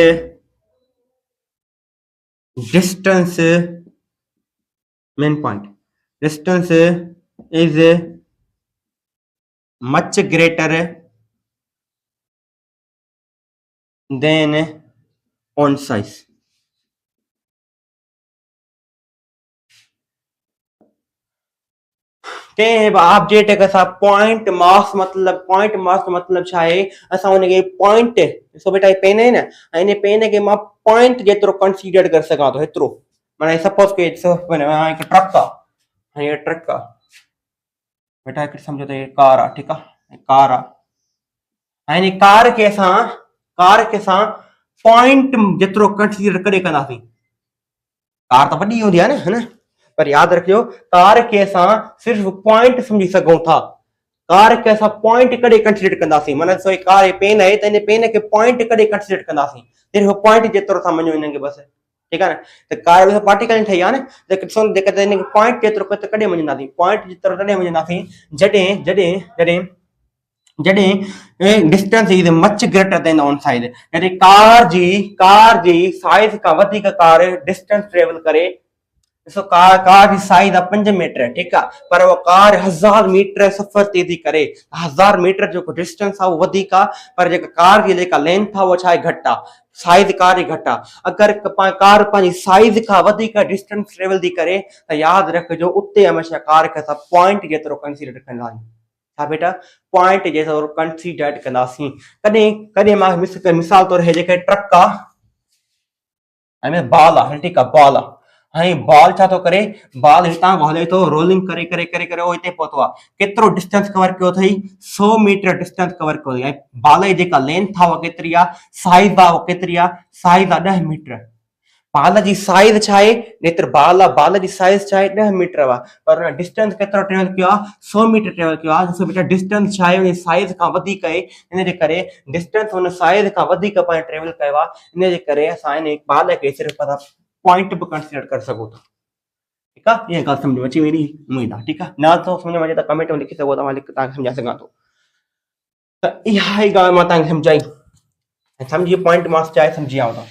distance main point distance is much greater than on size के ऑब्जेक्ट के साथ पॉइंट मास मतलब छा है असा उनके पॉइंट सो बेटा पेन है ना इन पेन के मां पॉइंट जेतरो कंसीडर कर सका तो हेतरो माने सपोज के एक ट्रक है ये ट्रक का बेटा एक समझो तो ये कार है ठीक है कार है इन कार के सा पॉइंट जेतरो कंसीडर करे कंदासी कार तो बड़ी होंदी है ना पर याद रखियो कार के सां सिर्फ पॉइंट समझी सघूं था कार के सां पॉइंट कॾहिं कंसीडर कंदासीं माना सो कार पेन आहे त इन पेन के पॉइंट कॾहिं कंसीडर कंदासीं सिर्फ पॉइंट जेतिरो था मञो इनखे बस ठीक है ना त कार में पार्टिकल ठही आहे न त जेकर इन पॉइंट जेतिरो कॾहिं मञंदासीं पॉइंट जेतिरो तॾहिं मञंदासीं जॾहिं distance is much greater than on side यानी कार जी साइज का वधिक कार डिस्टेंस ट्रेवल करे ॾिसो कार जी साइज़ आहे 5 मीटर, ठीकु आहे, पर उहा कार 1000 मीटर सफ़र तय थी करे। 1000 मीटर जेको डिस्टेंस आहे उहो वधीक आहे, पर जेका कार जी जेका लेंथ आहे उहा छा आहे, घटि आहे। साइज़ कार जी घटि आहे। अगरि कार पंहिंजी साइज़ खां वधीक डिस्टेंस ट्रेवल थी करे त यादि रखिजो उते हमेशह कार खे असां पॉइंट जेतिरो कंसीडर कंदा आहियूं। छा बेटा, पॉइंट जेतिरो कंसीडर कंदासीं। कॾहिं कॾहिं मां मिसाल तौरु हे जेके ट्रक आहे, बॉल आहे, ठीकु आहे, बॉल आहे। ऐं बॉल छा थो करे, बॉल हितां हले थो, रोलिंग करे करे करे करे उहो हिते पहुतो आहे। केतिरो डिस्टेंस कवर कयो अथई, 100 मीटर डिस्टेंस कवर कयो अथई। ऐं बॉल जी जेका लेंथ आहे उहा केतिरी आहे, साइज़ आहे उहा केतिरी आहे, साइज़ आहे 10 मीटर। बॉल जी साइज़ छा आहे, जेतिरो बॉल आहे, बॉल जी साइज़ छा आहे, 10 मीटर आहे, पर हुन डिस्टेंस केतिरो ट्रेवल कयो आहे, 100 मीटर ट्रेवल कयो आहे। ॾिसो बेटा, डिस्टेंस छा आहे, उन साइज़ खां वधीक आहे। इन जे करे डिस्टेंस हुन साइज़ खां वधीक पाण ट्रेवल कयो आहे। इन जे करे असां इन बॉल खे सिर्फ़ु पॉइंट बि कंसीडर करे सघूं था। ठीकु आहे, इहा ॻाल्हि सम्झ में अची वेंदी उमेद आहे। ठीकु आहे, न थो सम्झ में अचे त कमेंट में लिखी सघो था, मां तव्हांखे सम्झाए सघां थो। त इहा ई ॻाल्हि मां तव्हांखे सम्झाई ऐं सम्झी पॉइंट मां चाहे सम्झी आयो था।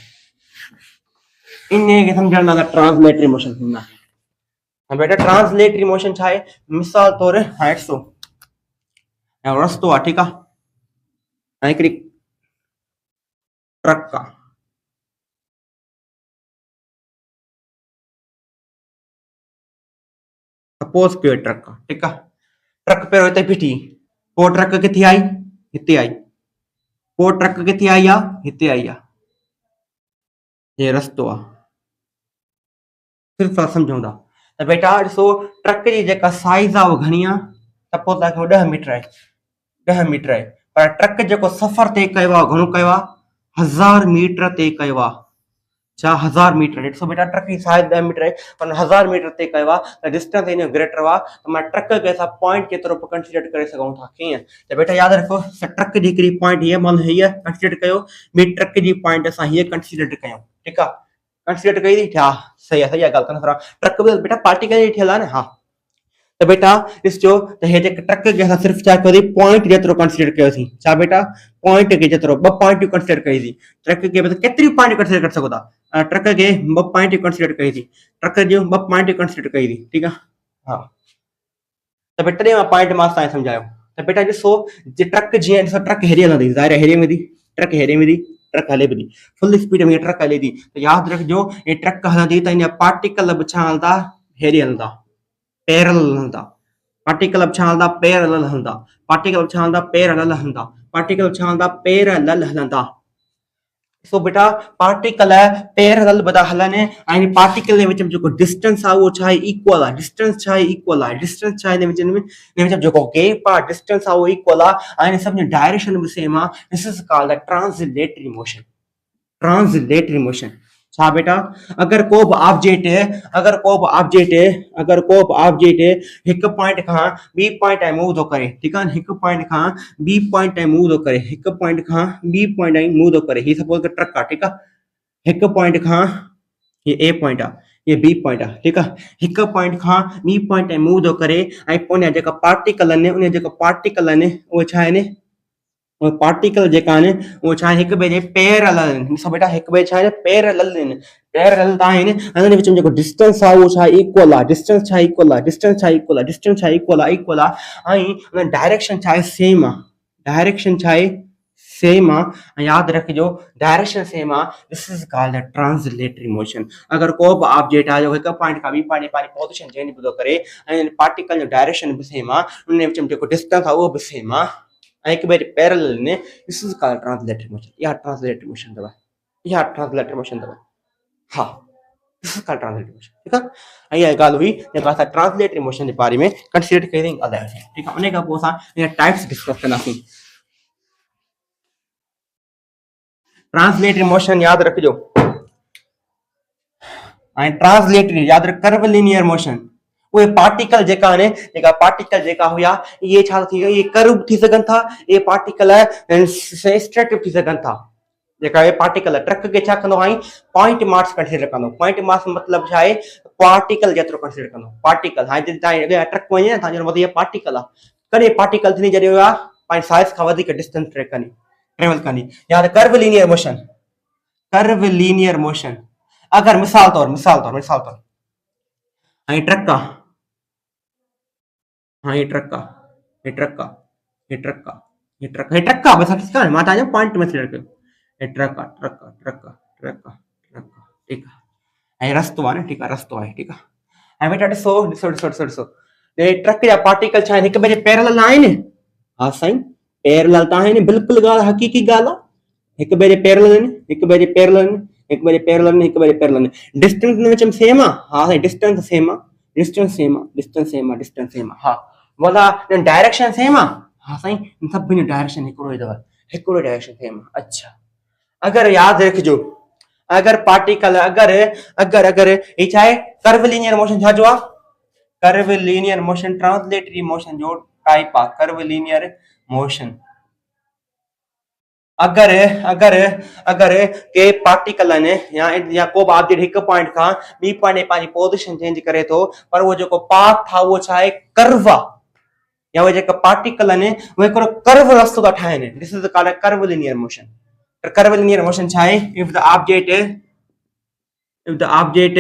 इन खे सम्झण लाइ ट्रांसलेटरी मोशन थींदा आहिनि। बेटा ट्रांसलेटरी मोशन छा आहे, मिसाल तौरु हाणे ॾिसो रस्तो आहे, ठीकु आहे, ऐं हिकिड़ी ट्रक आहे। सपोज कयो ट्रक आहे, ठीकु आहे, ट्रक पहिरियों हिते बीठी, पोइ ट्रक किथे आई, हिते आई, पोइ ट्रक किथे आई आहे, हिते आई आहे। ये रस्तो आहे, सिर्फ़ु सम्झूं था त बेटा ॾिसो ट्रक जी जेका साइज़ आहे उहा घणी आहे, सपोज तव्हांखे 10 मीटर आहे, 10 मीटर आहे, पर ट्रक जेको सफ़र तय कयो आहे घणो कयो आहे, 1000 मीटर तय कयो आहे। छा 1000 मीटर, ॾिसो बेटा ट्रक जी साइज़ 10 मीटर आहे, पर 1000 मीटर तय कयो आहे, त डिस्टेंस इन जो ग्रेटर आहे। त मां ट्रक खे असां पॉइंट केतिरो कंसीडर करे सघूं था, कीअं त बेटा यादि रखो, ट्रक जी हिकिड़ी पॉइंट हीअ मान हीअ कंसीडर कयो, ॿी ट्रक जी पॉइंट असां हीअ कंसीडर कयूं, ठीकु आहे, कंसीडर कई थी, हा सही आहे, सही आहे ॻाल्हि। ट्रक बि बेटा पार्टिकल जी ठहियल आहे न, हा। त बेटा ॾिसजो त हे जेके ट्रक खे असां सिर्फ़ु छा कयोसीं, पॉइंट जेतिरो कंसीडर कयोसीं। छा बेटा, पॉइंट खे जेतिरो 2 पॉइंटियूं कंसीडर कईसीं। ट्रक खे केतिरी पॉइंट कंसीडर करे सघो था, ट्रक खे 2 पॉइंटियूं कंसीडर कईसीं, ट्रक जूं 2 पॉइंटियूं कंसीडर कईसीं, ठीकु आहे, हा। त बेटा तॾहिं मां पॉइंट मां तव्हांखे सम्झायो। त बेटा ॾिसो जे ट्रक जीअं ॾिसो ट्रक हेॾे हलंदी, ज़ाहिर आहे हेॾे वेंदी, ट्रक हेॾे वेंदी, ट्रक हले बि थी फुल स्पीड में, ट्रक हले थी, त यादि रखिजो हे ट्रक हलंदी त इन पार्टिकल बि छा हलंदा, हेॾे हलंदा, पैरेलल हलंदा। पार्टिकल छा हलंदा, पैरेलल हलंदा। पार्टिकल छा हलंदा, पैरेलल हलंदा। पार्टिकल छा हलंदा, पैरेलल हलंदा। सो बेटा पार्टिकल पैरेलल बदा हलनि ऐं पार्टिकल जे विच में जेको डिस्टेंस आहे उहो छा आहे, इक्वल आहे। डिस्टेंस छा आहे, इक्वल आहे। डिस्टेंस छा आहे इन विच में जेको गैप आहे, डिस्टेंस आहे उहो इक्वल आहे ऐं सभिनी डायरेक्शन बि सेम आहे। This is called the translatory motion. Translatory motion छा बेटा, अगर को भी ऑब्जेक्ट हिकु पॉइंट खां ॿी पॉइंट ताईं मूव थो करे, ठीकु आहे, हिकु पॉइंट खां ॿी पॉइंट ताईं मूव थो करे, हिकु पॉइंट खां ॿी पॉइंट ताईं मूव थो करे। ही सपोज त ट्रक आहे, ठीकु आहे, हिकु पॉइंट खां ये ए पॉइंट आहे, ये बी पॉइंट आहे, ठीकु आहे, हिकु पॉइंट खां ॿी पॉइंट ताईं मूव थो करे ऐं पोइ उन जा जेका पार्टिकल आहिनि, उन जेका पार्टिकल आहिनि उहे छा आहिनि, पार्टिकल जेका आहिनि उहे छा हिक ॿिए जे पैरेलल आहिनि। ॾिसो बेटा हिक ॿिए छा आहिनि, पैरेलल आहिनि, पैरेलल आहिनि ऐं उन विच में जेको डिस्टेंस आहे उहो छा इक्वल आहे। डिस्टेंस छा इक्वल आहे, डिस्टेंस छा इक्वल आहे, डिस्टेंस छा इक्वल आहे, इक्वल आहे ऐं उन डायरेक्शन छा आहे, सेम आहे। डायरेक्शन छा आहे, सेम आहे ऐं यादि रखिजो डायरेक्शन सेम आहे। This is called the translatory motion. अगर को बि ऑब्जेक्ट आहे जो हिकु पॉइंट खां ॿी पॉइंट पंहिंजी पोजीशन चेंज थो करे ऐं पार्टिकल जो डायरेक्शन बि सेम आहे, उन विच में जेको डिस्टेंस आहे उहो बि सेम आहे ऐं हिक ॿिए जे पैरेलल आहिनि। This is called translatory motion. इहा ट्रांसलेटरी मोशन अथव, इहा ट्रांसलेटरी मोशन अथव, हा, this is called translatory motion, ठीकु आहे। ऐं इहा ॻाल्हि हुई जेका असां ट्रांसलेटरी मोशन जे बारे में कंसीडर कई ॻाल्हायोसीं, ठीकु आहे। उन खां पोइ असां हिन टाइप्स डिस्कस कंदासीं। ट्रांसलेटरी मोशन यादि रखिजो ऐं ट्रांसलेटरी यादि रख, कर्वलिनियर मोशन उहे पार्टिकल जेका आहिनि, जेका पार्टिकल जेका हुआ इहे छा थी इहे कर्व थी सघनि था, इहे पार्टिकल स्ट्रेट थी सघनि था। जेका इहे पार्टिकल ट्रक खे छा कंदो आहे, पॉइंट मास कंसीडर कंदो। पॉइंट मास मतिलबु छा आहे, पार्टिकल जेतिरो कंसीडर कंदो। पार्टिकल हाणे तव्हां ट्रक वञे न, तव्हांजो मतिलबु इहे पार्टिकल आहे। कॾहिं पार्टिकल थींदी जॾहिं उहा पंहिंजी साइज़ खां वधीक डिस्टेंस ट्रेवल कंदी। या त कर्वलिनियर मोशन, कर्वलिनियर मोशन। अगर मिसाल तौर ऐं ट्रक आहे, हाँ ये ट्रक आहे, हे ट्रक आहे, हे ट्रक आहे, हे ट्रक आहे, बसि ठीकु आहे मां तव्हांजो पॉइंट में रखियो, हे ट्रक आहे, ट्रक आहे, ट्रक आहे, ट्रक आहे, ट्रक आहे, ठीकु आहे, ऐं रस्तो आहे न, ठीकु आहे, रस्तो आहे, ठीकु आहे। ऐं बेटा ॾिसो ॾिसो ॾिसो ॾिसो ॾिसो, हे ट्रक जा पार्टिकल छा आहिनि, हिक ॿिए जे पैरेलल आहिनि। हा साईं, पैरेलल त आहिनि, बिल्कुलु ॻाल्हि हक़ीक़ी ॻाल्हि आहे, हिक ॿिए जे पैरेलल आहिनि, हिक ॿिए जे पैरेलल आहिनि, हिक ॿिए जे पैरेलल आहिनि, हिक ॿिए जे पैरेलल आहिनि। डिस्टेंस में विच में सेम आहे, हा साईं डिस्टेंस सेम आहे, डिस्टेंस सेम आहे, डिस्टेंस सेम आहे, डिस्टेंस सेम आहे, हा बोला डायरेक्शन सेम आहे, हाँ साईं सभिनी जो डायरेक्शन हिकिड़ो ई अथव, हिकिड़ो डायरेक्शन सेम आहे। अच्छा अगर याद रखिजो, अगर पार्टिकल अगर अगर अगर ये छा आहे कर्व लीनियर मोशन छा जो आहे, curve linear motion translatory motion जो टाइप आहे, कर्व लीनियर मोशन। अगर अगर अगर के पार्टिकल आहिनि या को बि ऑब्जेक्ट हिकु पॉइंट खां ॿी पॉइंट में पंहिंजी पोजीशन चेंज करे थो, पर उहो जेको पाथ आहे उहो छा आहे कर्व आहे, या उहे जेका पार्टिकल आहिनि उहे हिकिड़ो कर्व रस्तो था ठाहिनि, this is called curve linear motion. Curve linear motion छा आहे, if the object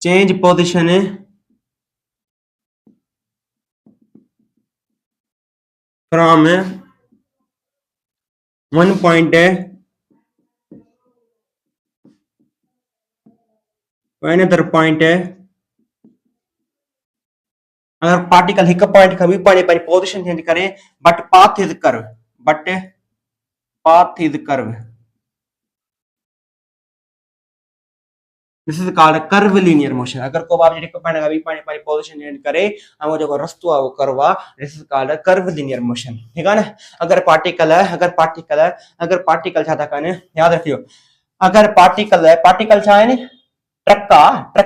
change position from one point to another point, अगर पार्टिकल एक पॉइंट का भी पॉइंट पर पोजीशन चेंज करे, but path is curve, but path is curve, this is called curve linear motion. अगर को ऑब्जेक्ट एक point का भी पॉइंट पर पोजीशन चेंज करे और वो जो रास्ता है वो कर्व है, this is called curve linear motion, ठीक है ना। अगर पार्टिकल है, अगर पार्टिकल छा था कने, याद रखियो, अगर पार्टिकल है, पार्टिकल छा है ने ट्रक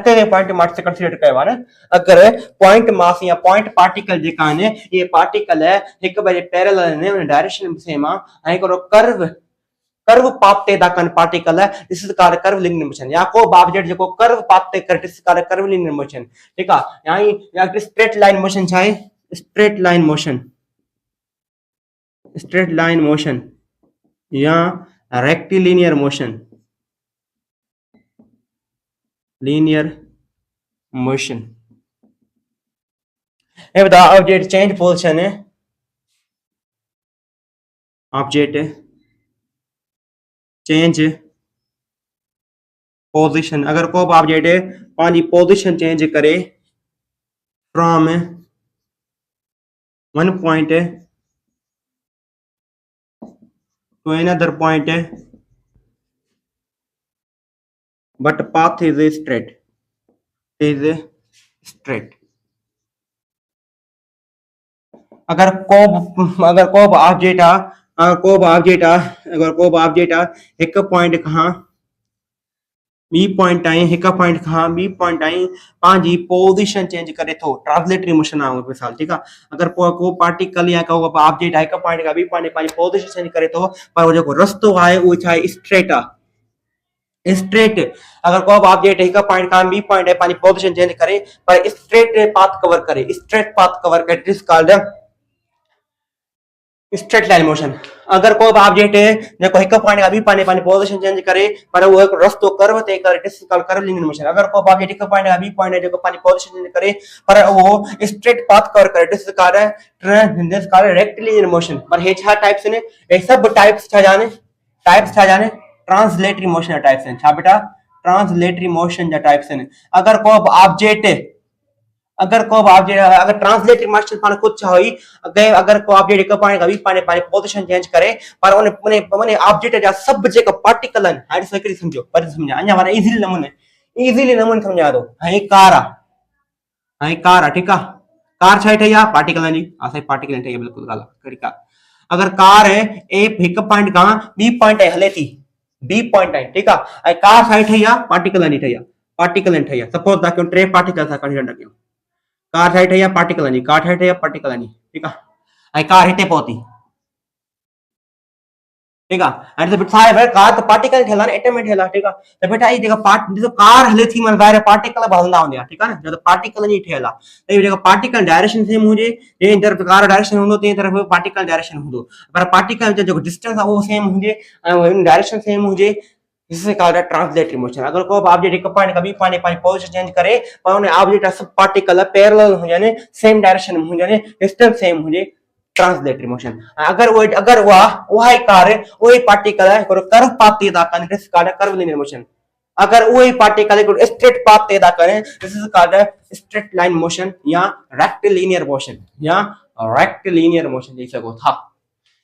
के पॉइंट मास से कंसीडर कयो न, अगर पॉइंट मास या पॉइंट पार्टिकल जेका आहिनि, ये पार्टिकल हिक ॿिए जे पैरेलल आहिनि, उन डायरेक्शन सेम आहे, ऐं हिकिड़ो कर्व पाथ ते था कनि particle, this is called curve linear motion. या को ऑब्जेक्ट जेको कर्व पाथ ते करे, this is called curve linear motion, ठीक आहे। या स्ट्रेट लाइन मोशन छा आहे, straight line motion, straight line motion या rectilinear motion, linear motion। if the object change position, object change position, अगर को ऑब्जेक्ट पानी पोजीशन चेंज करे from one point to another point, but path is straight, अगर को object एक point खां B point आई, एक पॉइंट खां बी पॉइंट आई पांजी पोजीशन चेंज करे थो, ट्रांसलेटरी मोशन आहे मिसाल, ठीक आहे। अगर को पार्टिकल या को ऑब्जेक्ट एक पॉइंट खां बी पॉइंट पांजी पोजीशन चेंज करे थो, पर वो जेको रस्तो आहे उहो छा आहे स्ट्रेट आहे, स्ट्रेट। अगर को ऑब्जेक्ट एक पॉइंट का बी पॉइंट है पानी पोजीशन चेंज करे पर स्ट्रेट पाथ कवर करे, this called straight line motion. अगर को ऑब्जेक्ट जेको एक पॉइंट का बी पॉइंट पानी पोजीशन चेंज करे पर वो एक रास्तो कर्व ते करे, this called curve linear motion. अगर को ऑब्जेक्ट एक पॉइंट का बी पॉइंट है जेको पानी पोजीशन चेंज करे पर वो स्ट्रेट पाथ कवर करे, दिस कॉल्ड रेक्टिलिनियर मोशन। पर हे छा टाइप्स ने, ये सब टाइप्स छा जाने ट्रांसलेटरी मोशन टाइप्स हैं, छा बेटा ट्रांसलेटरी मोशन जा टाइप्स हैं। अगर को ऑब्जेक्ट अगर ट्रांसलेटरी मोशन पाण खुद छा हुई, अगर को ऑब्जेक्ट एक पॉइंट का बी पॉइंट पाण पोजीशन चेंज करे पर उन ऑब्जेक्ट जा सब जेका पार्टिकल आहिनि, हाणे हिकिड़ी समझो पर समझा अञा वारा इजीली नमूने समझा दो। हाणे कार आहे, ठीक आहे, कार छा ठही आहे पार्टिकल जी, असां पार्टिकल ठही आहे, बिल्कुल ॻाल्हि आहे, ठीक आहे। अगर कार ए एक पॉइंट का बी पॉइंट हले थी, बी पॉइंट है, ठीक है, कार साइड ठही आहे पार्टिकल जी ठही आहे, सपोज था टे पार्टिकल था कंसीडर कयूं, कार साइड ठही आहे पार्टिकल जी, ठीक है, कार हिते पहुती, ठीक है, कार तो पार्टिकल ठहियल आहे, एटम में ठहियल आहे, ठीक है। तो बेटा ये जेका ॾिसो कार हले थी मन ज़ाहिर पार्टिकल हलंदा हूंदा, ठीक है ना, जब पार्टिकल जी ठहियल आहे त जेका पार्टिकल डायरेक्शन सेम हुजे, जंहिं तरफ़ कार डायरेक्शन हूंदो तंहिं तरफ़ पार्टिकल डायरेक्शन हूंदो, पर पार्टिकल जो जेको डिस्टेंस आहे उहो सेम हुजे ऐं डायरेक्शन सेम हुजे, This is called a translatory motion. अगर कोई ऑब्जेक्ट एक पॉइंट कभी पानी पानी पोजीशन चेंज करे पर उन्हें ऑब्जेक्ट सब पार्टिकल पैरेलल हो जाने सेम डायरेक्शन में हो जाने डिस्टेंस सेम हो जाए ट्रांसलेटरी मोशन अगर वही कार्य वही पार्टिकल है कर्व पाथ पैदा करने this is called curve linear motion अगर वही पार्टिकल को स्ट्रेट पाथ पैदा करें this is called straight line motion या रेक्टिलिनियर मोशन जैसे को था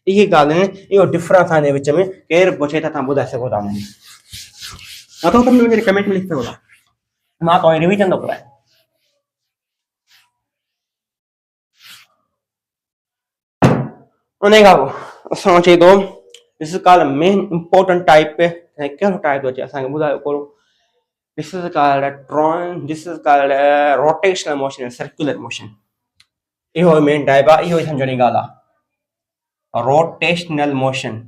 यही ॻाल्हि इहो डिफरेंस आहे विच में केरु पुछे त तव्हां ॿुधाए सघो था अथव तुम मुझे कमेंट में लिख सको था मां तो रिवीजन तो कराए उन्हें का असां चई दो this is called main important type कहिड़ो टाइप थो अचे असांखे ॿुधायो कोरो this is called rotational motion circular motion इहो मेन टाइप आहे इहो सम्झण जी ॻाल्हि आहे रोटेशनल मोशन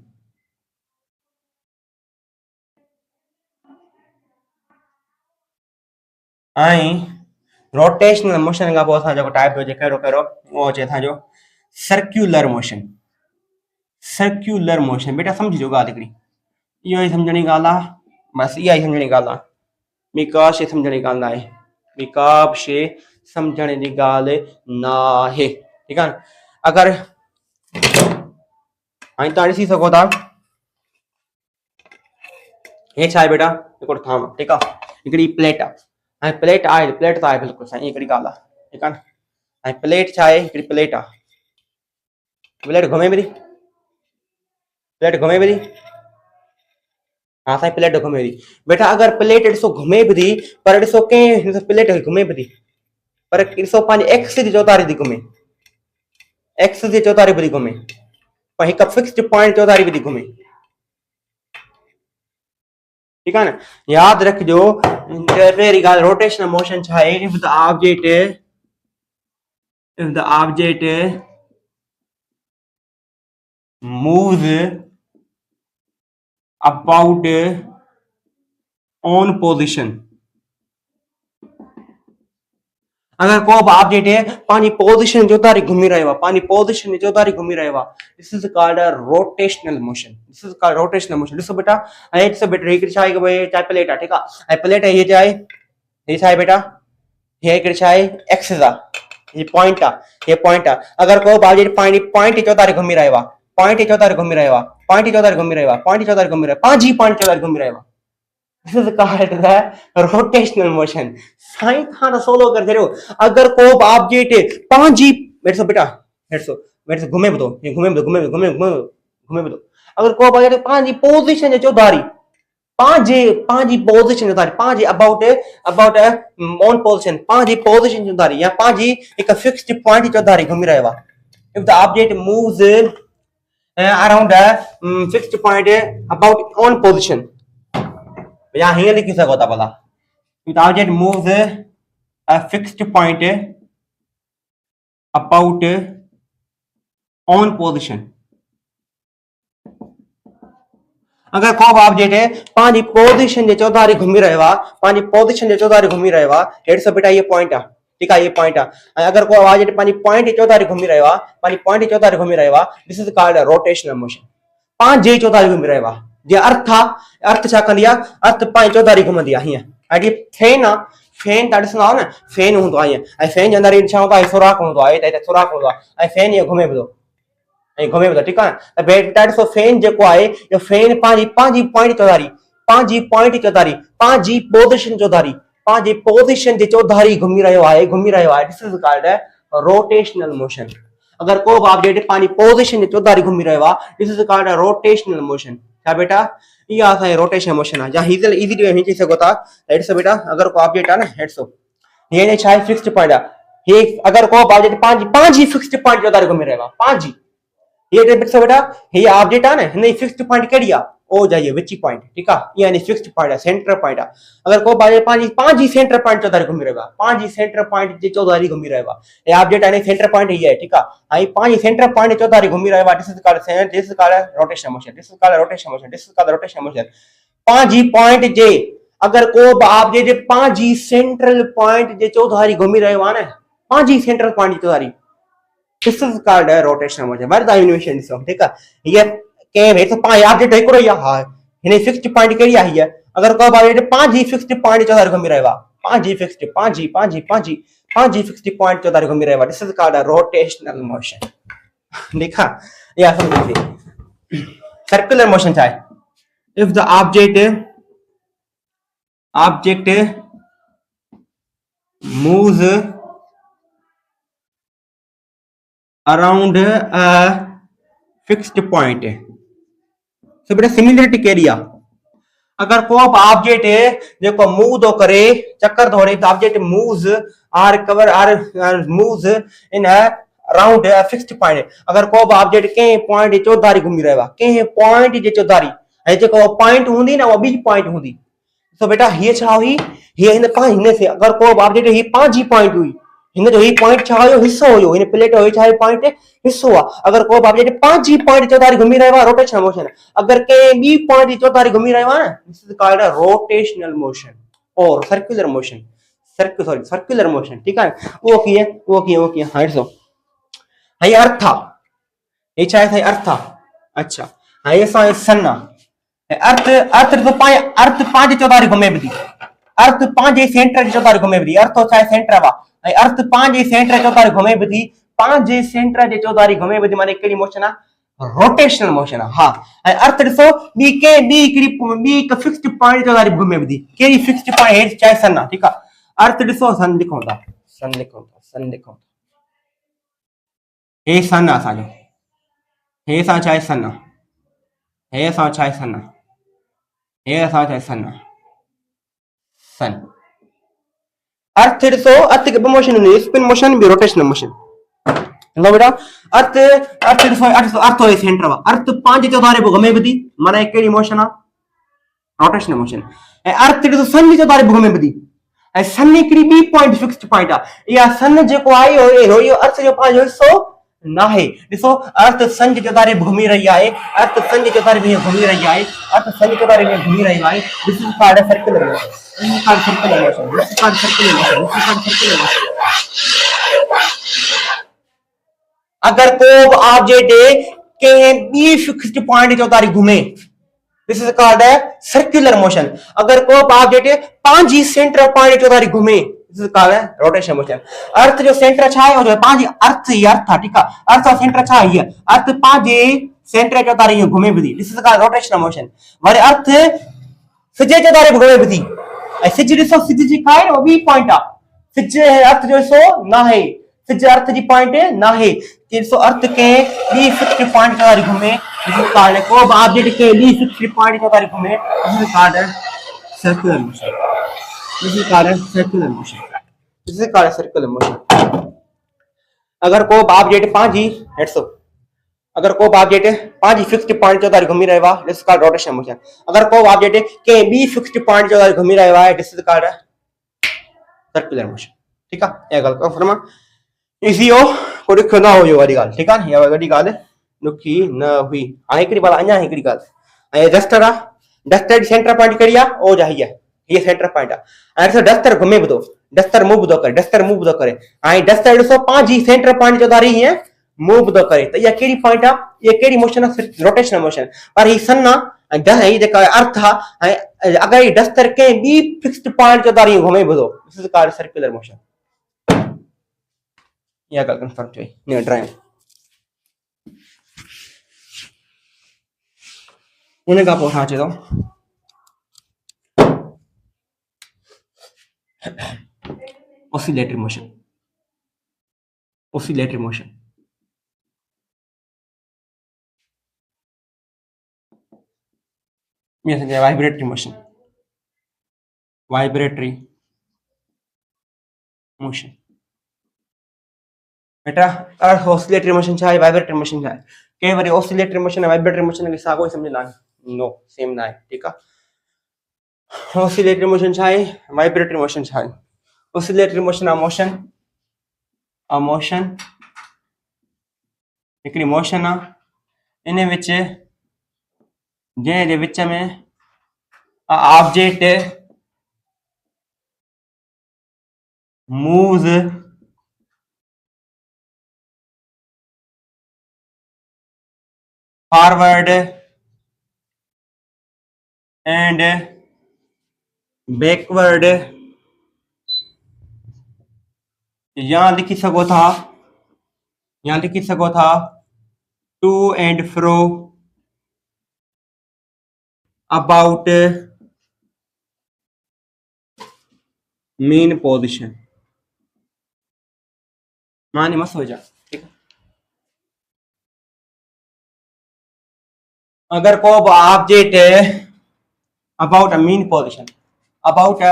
रोटेशनल मोशन का पोइ असांजो टाइप जो कहिड़ो कहिड़ो उहो अचे असांजो सर्कुलर मोशन बेटा सम्झिजो ॻाल्हि हिकिड़ी इहो ई सम्झण जी ॻाल्हि आहे बसि इहा ई सम्झण जी ॻाल्हि आहे ॿी का शइ सम्झण जी ॻाल्हि न आहे ॿी का बि शइ सम्झण जी ॻाल्हि न आहे ठीकु आहे न अगरि हाणे तव्हां ॾिसी सघो था हे छा आहे बेटा हिकिड़ो थाम ठीकु आहे हिकिड़ी प्लेट आहे ऐं प्लेट आहे प्लेट त आहे बिल्कुलु साईं हिकिड़ी ॻाल्हि आहे ठीकु आहे न ऐं प्लेट छा आहे हिकिड़ी प्लेट आहे प्लेट घुमे थी हाँ साईं प्लेट घुमे थी बेटा अगरि प्लेट ॾिसो घुमे बि थी पर ॾिसो कंहिं प्लेट घुमे बि थी पर ॾिसो पंहिंजी एक्स जी चौधारी थी घुमे एक्स जी चौधारी बि थी घुमे पर हिकु फिक्स्ड पॉइंट चौधारी बि थी घुमे ठीक है ना याद रखिजो पहिरीं ॻाल्हि रोटेशनल मोशन छा आहे if the object moves about on position अगर को ऑब्जेक्ट पानी पोजीशन जो तारी घूमी रहियो आहे पानी पोजीशन जो तारी घूमी रहियो आहे this is called a rotational motion ॾिसो बेटा ऐं ॾिसो बेटा हिकिड़ी छा आहे कि भई चाहे प्लेट आहे ठीकु आहे ऐं प्लेट हीअ छा आहे हीअ छा आहे बेटा हीअ हिकिड़ी छा आहे एक्सिस आहे हीअ पॉइंट आहे अगर को ऑब्जेक्ट पानी पॉइंट जो तारी घूमी रहियो आहे पंहिंजी पॉइंट जो तारी घूमी रहियो आहे This is called the rotational motion. साईं खान सोलो कर छॾियो अगर को ऑब्जेक्ट पंहिंजी बैठो बेटा घुमे बि थो अगर को ऑब्जेक्ट पंहिंजी पोजीशन जो चौधारी पंहिंजी पोजीशन जो तारी पंहिंजी अबाउट ऑन पोजीशन पंहिंजी पोजीशन जो तारी या पंहिंजी हिकु फिक्स्ड पॉइंट जो तारी घुमी रहियो आहे if the object moves around a fixed point about on position या here लिखी सको था भला if the object moves a fixed point about on position अगर को ऑब्जेक्ट पानी पोजीशन जे चौधारी घुमी रहियो आहे हेड से बेटा ये पॉइंट आहे ठीक है ये पॉइंट आहे अगर को ऑब्जेक्ट पानी पॉइंट जे चौधारी घुमी रहियो आहे this is called rotational motion पांजे चौधारी घुमी रहियो आहे जे अर्थ छा कंदी आहे अर्थ पांजी चौधारी घुमंदी आहे हीअं ऐं फैन तव्हां ॾिसंदा आहियो न फैन हूंदो आहे हीअं ऐं फैन जे अंदरि छा हूंदो आहे सुराख हूंदो आहे ऐं फैन हीअं घुमे बि थो ठीकु आहे त बेटा ॾिसो फैन जेको आहे इहो फैन पंहिंजी पॉइंट चौधारी पंहिंजी पोजीशन जे चौधारी घुमी रहियो आहे this is called rotational motion अगर को ऑब्जेक्ट पंहिंजी पोजीशन जे चौधारी घुमी रहियो आहे this is called rotational motion छा बेटा इहा असांजी रोटेशन मोशन आहे या इज़ी चई सघो था ॾिसो बेटा अगर को ऑब्जेक्ट आहे न ॾिसो हीअ छा आहे फिक्स्ड पॉइंट आहे अगर को ऑब्जेक्ट पंहिंजी फिक्स्ड पॉइंट जो तारी घुमी रहियो आहे पंहिंजी हीअ ॾिसो बेटा हीअ ऑब्जेक्ट आहे न हिन जी फिक्स्ड पॉइंट कहिड़ी आहे ओ जाइए विची पॉइंट ठीक है ये यानी फिक्स्ड पॉइंट है सेंटर पॉइंट है अगर को पांजी सेंटर पॉइंट चौधारी घुमी रहियो आहे पांजी सेंटर पॉइंट जे चौधारी घुमी रहियो आहे ये ऑब्जेक्ट यानी सेंटर पॉइंट ही है ठीक है आई पांजी सेंटर पॉइंट चौधारी घुमी रहियो आहे this is called rotation motion पांजी पॉइंट जे अगर को ऑब्जेक्ट पांजी सेंट्रल पॉइंट जे चौधारी घुमी रहियो आहे न पांजी सेंट्रल पॉइंट जी चौधारी this is called rotation motion वर द एनिमेशन ॾिसो ठीक है ये के वे तो पाए ऑब्जेक्ट हिकिड़ो ई आहे हिन फिक्स्ड पॉइंट कहिड़ी आहे हीअ अगर को बार पांच ही फिक्स्ड पॉइंट चौधारी घूमी रहियो आहे पांच ही फिक्स्ड पांच ही फिक्स्ड पॉइंट चौधारी घूमी रहियो आहे this is called a rotational motion देखा या समझिए सर्कुलर मोशन क्या है if the object moves around a fixed point so बेटा सिमिलरिटी कहिड़ी आहे अगर को ऑब्जेक्ट जो मूव तो करे चक्कर थोड़े object moves or cover or moves in around a fixed point अगर को ऑब्जेक्ट के पॉइंट चौधारी घूमी रहियो आहे के पॉइंट जे चौधारी ऐं जेको पॉइंट हूंदी ना वो ॿी पॉइंट हूंदी तो बेटा हीअ छा हुई हीअ हिन से अगर को ऑब्जेक्ट ही पांच ही पॉइंट हुई हिन जो ही पॉइंट छा हुयो हिस्सो हुयो हिन प्लेट जो छा पॉइंट हिस्सो आहे अगर को ऑब्जेक्ट पांच ही पॉइंट चौधारी घूमी रहियो आहे रोटेशनल मोशन अगर के ॿी पॉइंट जी चौधारी घूमी रहियो आहे this is called a rotational motion और सर्कुलर मोशन सर्कुलर मोशन ठीक है वो कीअं हाणे ॾिसो हे अर्थ आहे हे छा आहे अर्थ आहे अच्छा हाणे असां सन आहे अर्थ अर्थ तो अर्थ पांच चौधारी घुमे थी अर्थ पांच सेंटर चौधारी घुमे थी अर्थ छा सेंटर आहे अर्थ पांच सेंटर चौधारी घुमे थी पांच सेंटर जे चौधारी घुमे थी माने कहिड़ी मोशन आहे रोटेशनल मोशन आहे हा ऐं अर्थ ॾिसो ॿी फिक्स्ड पॉइंट चौधारी घुमे थी कहिड़ी फिक्स्ड पॉइंट चाहे सन आहे ठीकु आहे अर्थ ॾिसो सन लिखूं था सन लिखूं हे सन आहे असांजो हे असां छा आहे सन आहे हे असां छा आहे सन आहे हे असां छा आहे सन अर्थ ॾिसो अर्थ के मोशन हूंदी स्पिन मोशन भी रोटेशनल मोशन लो बेटा अर्थ अर्थ ॾिसो अर्थ हो सेंटर वा अर्थ पांच चौधारी पे घुमे थी माना कहिड़ी मोशन आहे रोटेशनल मोशन ऐं अर्थ ॾिसो सन जी चौधारी पे घुमे थी ऐं सन हिकिड़ी ॿी पॉइंट फिक्स्ड पॉइंट आहे इहा सन जेको आहे इहो अर्थ जो पंहिंजो हिस्सो नाहे ॾिसो अर्थ सन जी चौधारी घुमी रही आहे अर्थ सन जी चौधारी में घुमी रही आहे अर्थ सन जी चौधारी में घुमी रही आहे this is called circular motion this is called circular motion this is called circular motion this is called circular motion अगर को ऑब्जेक्ट के बी फिक्स्ड पॉइंट चौधारी घूमे this is called circular motion अगर को ऑब्जेक्ट पांच ही सेंटर पॉइंट चौधारी घूमे this is called rotation motion earth जो सेंटर छा है और पांच अर्थ ही अर्थ है ठीक है अर्थ जो सेंटर छा है अर्थ पांच सेंटर चौधारी घूमे भी this is called rotational motion वरी अर्थ सिजे चौधारी घूमे भी ऐं सिज ॾिसो सिज जी का है वो बी पॉइंट आ सिज अर्थ जो हिस्सो ना है सिज अर्थ जी पॉइंट ना है ॾिसो अर्थ के बी फिक्स्ड पॉइंट चौधारी घूमे दिस इज कॉल्ड को ऑब्जेक्ट के बी फिक्स्ड पॉइंट चौधारी घूमे this is called circular motion this is called circular motion this is called circular motion अगर को ऑब्जेक्ट पांच ही हेड्स अगर को ऑब्जेक्ट पांच फिक्स्ड पॉइंट चौधारी घूमी रहियो आहे this is called rotation motion अगर को ऑब्जेक्ट के बी फिक्स्ड पॉइंट चौधारी घूमी रहियो आहे this is called circular motion ठीक आहे या ॻाल्हि कंफर्म आहे इजी हो कोई ॾुखियो न हुयो वारी ॻाल्हि ठीकु आहे इहा वॾी ॻाल्हि ॾुखी न हुई हाणे हिकिड़ी बार अञा हिकिड़ी ॻाल्हि ऐं डस्टर आहे डस्टर जी सेंटर पॉइंट कहिड़ी आहे ओ जा हीअ सेंटर पॉइंट आहे ऐं ॾिसो डस्टर घुमे बि थो डस्टर मूव थो करे ऐं डस्टर ॾिसो पांच ही सेंटर पॉइंट चौधारी हीअं मूव थो करे त इहा कहिड़ी पॉइंट आहे इहा कहिड़ी मोशन आहे रोटेशनल मोशन पर ही सन आहे ऐं ही जेका अर्थ आहे ऐं अगर ही डस्टर कंहिं ॿी फिक्स्ड पॉइंट चौधारी घुमे बि थो this is called circular motion इहा ॻाल्हि कंफर्म थी वई ड्राइंग उन खां पोइ छा अचे थो oscillatory motion ये समझे vibratory motion बेटा oscillatory motion छा है vibratory motion छा है कई बार oscillatory motion और vibratory motion के सागो समझ ना नो सेम ना है ठीक है oscillatory motion छा है vibratory motion छा है oscillatory motion a motion हिकिड़ी मोशन आहे इन विच जे विच में object moves forward and backward यहाँ लिखी सको था, यहाँ लिखी सको था to and fro about mean position. माने मस्त हो जा, ठीक है। अगर को object about a mean position, about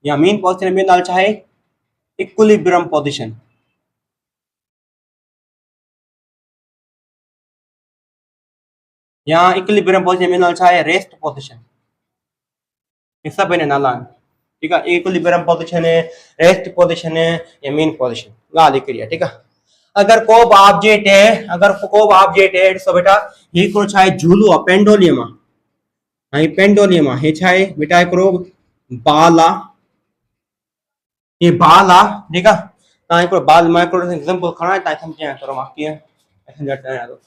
या मीन पोजिशन में नाल चाहे इक्विलिब्रियम पोजिशन, यहाँ इक्विलिब्रियम पोजिशन में नाल चाहे रेस्ट पोजिशन, ये सब इन्हें नाला, ठीक है। इक्विलिब्रियम पोजिशन है, रेस्ट पोजिशन है या मीन पोजिशन गाल करिए, ठीक है। अगर को ऑब्जेक्ट है, अगर को ऑब्जेक्ट है सो बेटा ये को चाहे झूलो पेंडोलियम है, पेंडोलियम है चाहे बेटा एकरो बाल आ, ये बाल आ, ठीक है। ता एकरो बाल माइक्रो एग्जांपल खणा ता समझे थोरो मां के ऐसे जट है तो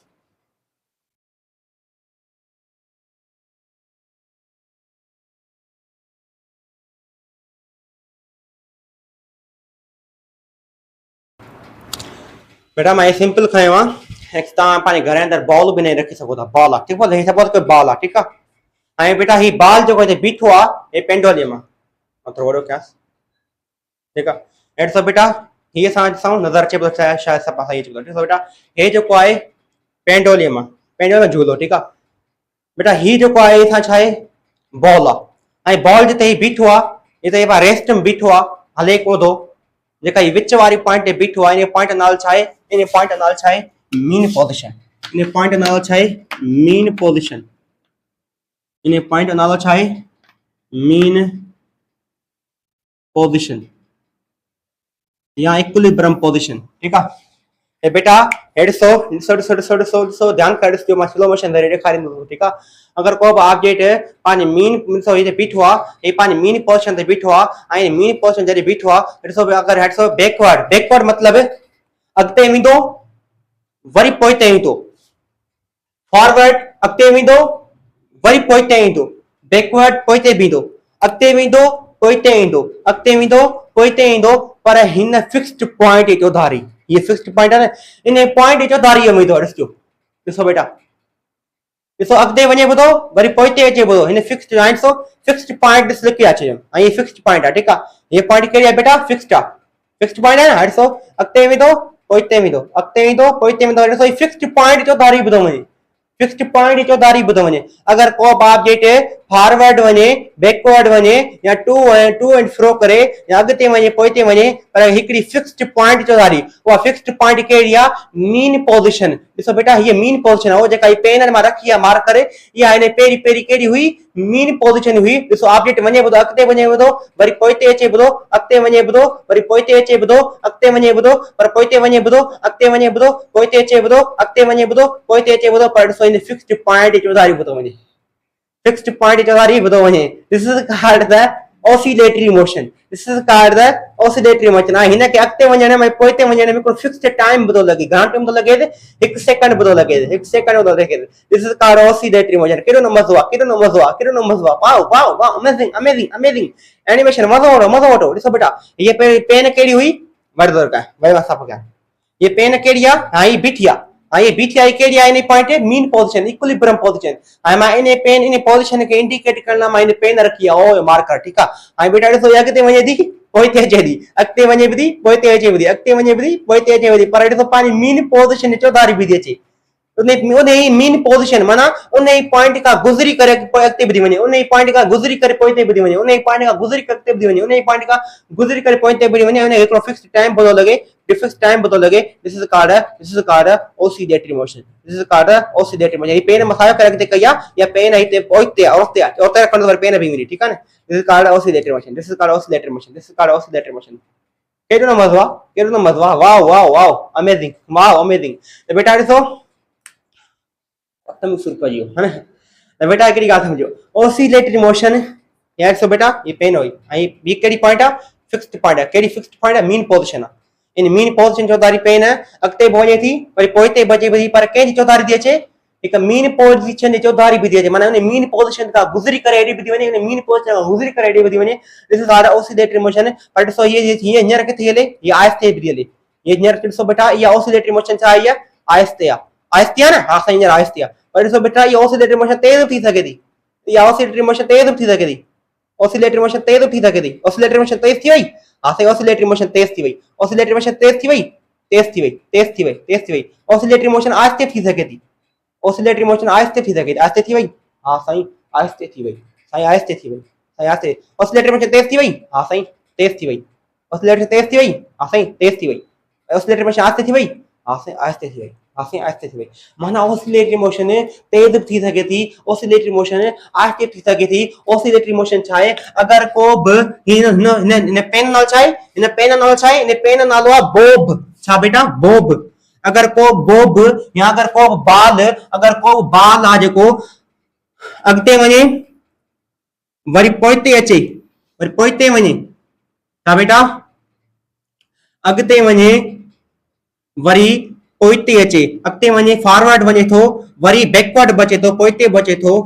बेटा मैं सिंपल खयो हां। एक ता पाने घर अंदर बॉल भी नहीं रखी सको था, बॉल आ, ठीक है। सपोज कोई बॉल आ, ठीक है। आई बेटा ही बाल जो कोई बीठो आ ये पेंडोलियम आ, मतलब वड़ो क्या, ठीक है। एट सो बेटा ये सां नजर चे शायद शायद सब पासा ये चलो, ठीक है बेटा। ये जो को है पेंडोलियम, पेंडोलियम झूलो, ठीक है बेटा। ही जो को है ये छाए बॉल आ, आई बॉल जिते ही बीठो आ ये तो ये रेस्ट में बीठो आ हले को दो जेका ये विच वाली पॉइंट ते बीठो आ, इन पॉइंट नाल छाए, इन पॉइंट नाल छाए मीन पोजीशन, इन पॉइंट नाल छाए मीन पोजीशन, इन पॉइंट नाल छाए मीन पोजीशन या इक्विलिब्रियम पोजीशन, ठीक है। ए बेटा हेड सो ध्यान कर जो मैं स्लो मोशन दे दिखाई दूं, ठीक है। अगर को ऑब्जेक्ट पानी मीन सो ये बीठो आ, ये पानी मीन पोजीशन ते बीठो आ, आई मीन पोजीशन जरे बीठो आ सो अगर हेड सो बैकवर्ड, बैकवर्ड मतलब अगते विंदो वरी पोइते विंदो, फॉरवर्ड अगते विंदो वरी पोइते विंदो, बैकवर्ड पोइते विंदो, अगते विंदो पोइते विंदो, अगते विंदो पोइते विंदो, पर हिन फिक्स्ड पॉइंट जो धारी, ये फिक्स्ड पॉइंट है ना, इन पॉइंट जो धारी में तो ॾिसो, ॾिसो बेटा ॾिसो अगते वने बुधो वरी पोइते अचे बुधो, हिन fixed line so fixed point ॾिस लिखी अचे, ऐं ये फिक्स्ड पॉइंट है, ठीक है। ये पॉइंट कहिड़ी आहे बेटा फिक्स्ड आहे, फिक्स्ड पॉइंट है ना। ॾिसो अगते विधो पोइते विधो, अगते विधो पोइते विधो, ॾिसो ये फिक्स्ड पॉइंट जो धारी बुधो वने, फिक्स्ड पॉइंट जो धारी बुधो वने। अगर को ऑब्जेक्ट फॉरवर्ड वने, बैकवर्ड वने या टू एंड फ्रो करे या अगते वने पोइते वने, पर हिकड़ी फिक्स्ड पॉइंट जो धारी, वो फिक्स्ड पॉइंट केड़ी आ मीन पोजीशन। ॾिसो बेटा ये मीन पोजीशन है, वो जेका ये पेन में रखी है मार्क करे, या इने पेरी पेरी केड़ी हुई मीन पोजीशन हुई। ॾिसो ऑब्जेक्ट वने बुधो अगते वने बुधो वरी पोइते अचे बुधो, अगते वने बुधो वरी पोइते अचे बुधो, अगते वने बुधो पर पोइते वने बुधो, अगते वने बुधो पोइते अचे बुधो, अगते वने बुधो पोइते अचे बुधो, पर ॾिसो इन फिक्स्ड पॉइंट जो धारी बुधो वने, फिक्स्ड पॉइंट जो धारी बुधो वने। This is called the oscillatory motion, this is called the oscillatory motion. हिन के अगते वने में पोइते वने में कोई फिक्स्ड टाइम बुधो लगे, घणो टाइम बुधो लगे, 1 सेकंड बुधो लगे, 1 सेकंड बुधो लगे। This is called oscillatory motion. केडो न मजो आ, केडो न मजो आ, केडो न मजो आ, wow wow wow, amazing amazing amazing animation, मजो वठो। ॾिसो बेटा ये पेन केड़ी हुई वर्दर का वही वासा पका, ये पेन केड़ी आ, हां ये बीठी आ, हां ये बीठी आ केड़ी आ, इन पॉइंट है मीन पोजीशन, इक्विलिब्रियम पोजीशन। हां मैं इन पेन इन पोजीशन के इंडिकेट करना मैं इन पेन रखी आ ओ मार्कर, ठीक आ। हां बेटा ॾिसो ये अगते वने दी पोइते अचे दी, अगते वने भी दी पोइते अचे भी दी, अगते वने भी दी पोइते अचे भी दी, पर ॾिसो पानी मीन पोजीशन जो धारी भी दी अचे, उन्हें मीन पोजीशन माना उन्हें पॉइंट का गुजरी करे अगते बधी वने, उन्हें पॉइंट का गुजरी करे पोइते बधी वने, उन्हें पॉइंट का गुजरी करे अगते बधी वने, उन्हें पॉइंट का गुजरी करे पोइते बधी वने, उन्हें एकरो फिक्स्ड टाइम बदो लगे, फिक्स्ड टाइम बदो लगे। This is called oscillatory motion, this is called oscillatory motion. ये पेन मसाया करे अगते कया या पेन है पोइते औरते कंदो पर पेन भी मिली, ठीक है ना। This is called oscillatory motion, this is called oscillatory motion, this is called oscillatory motion. केडो न मजवा, केडो न मजवा, wow wow wow amazing, wow amazing. तो बेटा ॾिसो तुम शुरू करियो है ना। तो बेटा एकड़ी गाल समझो, ऑसिलेटरी मोशन यार सो बेटा ये पेन होई, आई बी केड़ी पॉइंट आ फिक्स्ड पॉइंट है, केड़ी फिक्स्ड पॉइंट है mean position uh. In mean position जो दारी पेन है अगते बोने थी वरी पोइते बजे बजी पर के जो दारी दी अचे, एक मीन पोजीशन जे चौधारी भी दिए माने मीन पोजीशन का गुजरी करे एडी भी वने मीन पोजीशन का गुजरी करे एडी भी वने this is or oscillatory motion but so ये नियर के थिले ये आस्ते भी दिले ये नियर सो बेटा ये ऑसिलेटरी मोशन छा ये आस्ते ना हां सही नियर आस्ते पर सो बेटा ये ऑसिलेटरी मोशन तेज थी सके दी ये ऑसिलेटरी मोशन तेज थी सके दी ऑसिलेटरी मोशन तेज थी सके दी ऑसिलेटरी मोशन तेज थी वई हां सही ऑसिलेटरी मोशन तेज थी वई ऑसिलेटरी मोशन तेज थी वई ऑसिलेटरी मोशन आस्ते थी सके दी ऑसिलेटरी मोशन आस्ते थी सके आस्ते थी वई हां सही आस्ते थी वई सही आस्ते थी वई सही आस्ते ऑसिलेटरी मोशन तेज थी वई हां सही तेज थी वई ऑसिलेटरी तेज थी वई हां सही तेज थी वई ऑसिलेटरी मोशन आस्ते थी वई हां सही आस्ते थी वई हां सही आस्ते थी वई माना ऑसिलेटरी मोशन तेज थी सके थी ऑसिलेटरी मोशन आस्ते थी सके थी ऑसिलेटरी मोशन छाए अगर को ब इन पेन नाल छाए इन पेन नालो आ बोब छा बेटा बोब अगर को बोब या अगर को बाल आ जेको अगते वने वरी पोइते वने छा बेटा अगते वने वरी पोइते अचे अगते वने फॉरवर्ड वने थो वरी बैकवर्ड बचे तो पोइते बचे थो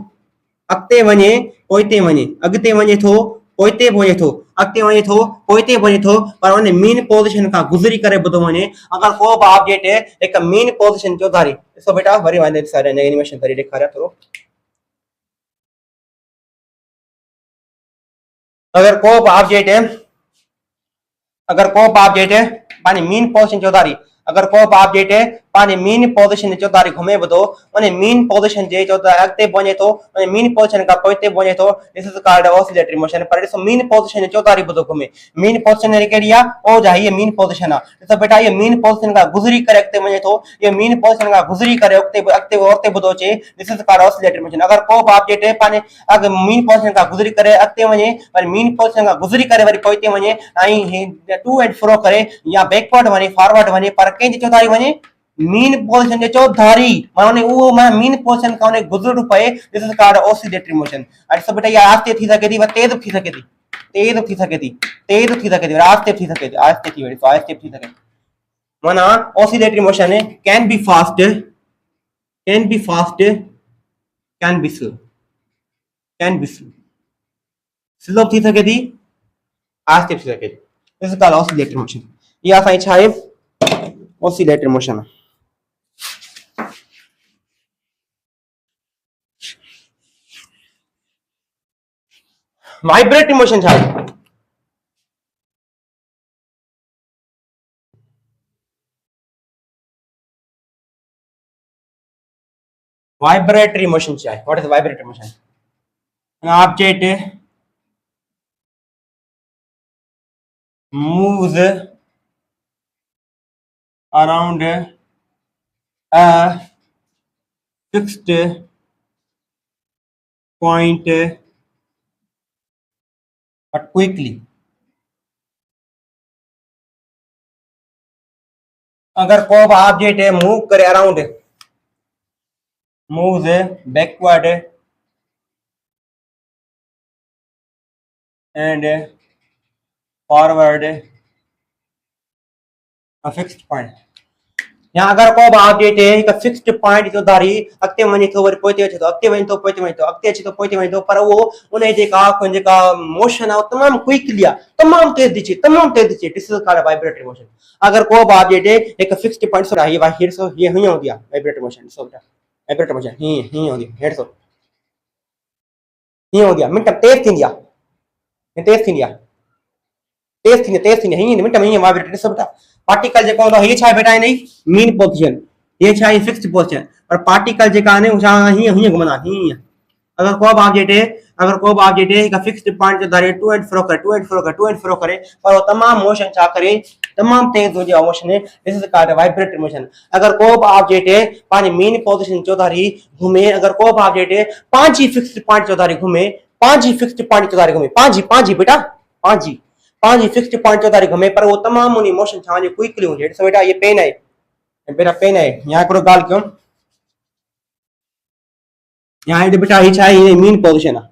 अगते वने पोइते वने अगते वने थो पोइते वने थो अगते वने थो पोइते वने थो पर वने मीन पोजीशन का गुजरी करे बदो वने अगर को बि ऑब्जेक्ट एक मीन पोजीशन जो धारी सो बेटा वरी वाने सारे एनिमेशन करी दिखाया थोरो अगर को ऑब्जेक्ट पानी मीन पोजीशन जो धारी अगर को ऑब्जेक्ट पानी मीन पोजीशन जो धारी घुमे बदो वने मीन पोजीशन जे जो अगते बने तो वने मीन पोजीशन का पोइते बने तो this is called oscillatory motion पर सो मीन पोजीशन जो धारी बदो घुमे मीन पोजीशन रे केडिया ओ जा ये मीन पोजीशन आ तो बेटा ये मीन पोजीशन का गुजरी करे अगते बने तो ये मीन पोजीशन का गुजरी करे अगते बदो चे this is called oscillatory motion अगर को ऑब्जेक्ट पानी अगर मीन पोजीशन का गुजरी करे अगते बने पर मीन पोजीशन का गुजरी करे वरी पोइते बने आई टू एंड फ्रो करे या बैकवर्ड वने फॉरवर्ड वने पर के जो धारी वने मीन पोजीशन जो धारी माने वो मीन पोजीशन का ने गुजर पे this is called oscillatory motion और सब बेटा ये आस्ते थी सके थी व तेज थी सके थी आस्ते थी सके माना oscillatory motion can be fast can be slow थी सके थी आस्ते थी सके this is called oscillatory motion ये असाई छाए ऑसिलेटरी मोशन वाइब्रेटरी मोशन छा वाइब्रेटरी मोशन छा what is vibratory motion an object moves around a fixed point but quickly अगर कोई ऑब्जेक्ट मूव करे around moves backward and forward a fixed point यहाँ अगर को ऑब्जेक्ट एक फिक्स्ड पॉइंट जो धारी अगते वने तो वरी पोइते अचे तो अगते वने तो पोइते वने तो अगते अचे तो पोइते वने तो पर वो उन जेका मोशन आ तमाम क्विकली आ तमाम तेज दिचे this is called vibratory motion अगर को ऑब्जेक्ट एक फिक्स्ड पॉइंट सो रही है हियर सो ये हुई होती है वाइब्रेटरी मोशन सो बेटा वाइब्रेटरी मोशन ही होती है हेड सो ही हो गया मिनट तेज थी दिया तेज थी ही मिनट में वाइब्रेटरी सो बेटा पार्टिकल जेको होंदो ये छा बेटा नहीं मीन पोजीशन ये छा फिक्स्ड पोजीशन पर पार्टिकल जेका ने उछा ही घुमना ही अगर को ऑब्जेक्ट एक फिक्स्ड पॉइंट जो धारे टू एंड फ्रो करे पर वो तमाम मोशन छा करे तमाम तेज हो जाए motion this is called vibratory motion अगर को ऑब्जेक्ट पानी मीन पोजीशन जो धारी घूमे अगर को ऑब्जेक्ट पांच ही फिक्स्ड पॉइंट जो धारी घूमे पांच बेटा पांच फिक्स्ड पॉइंट जो तारी घुमे पर वो तमाम उनी मोशन छा जे क्विकली हो जे बेटा ये पेन है यहां करो गाल क्यों यहां बेटा ही छा ये मीन पोजीशन है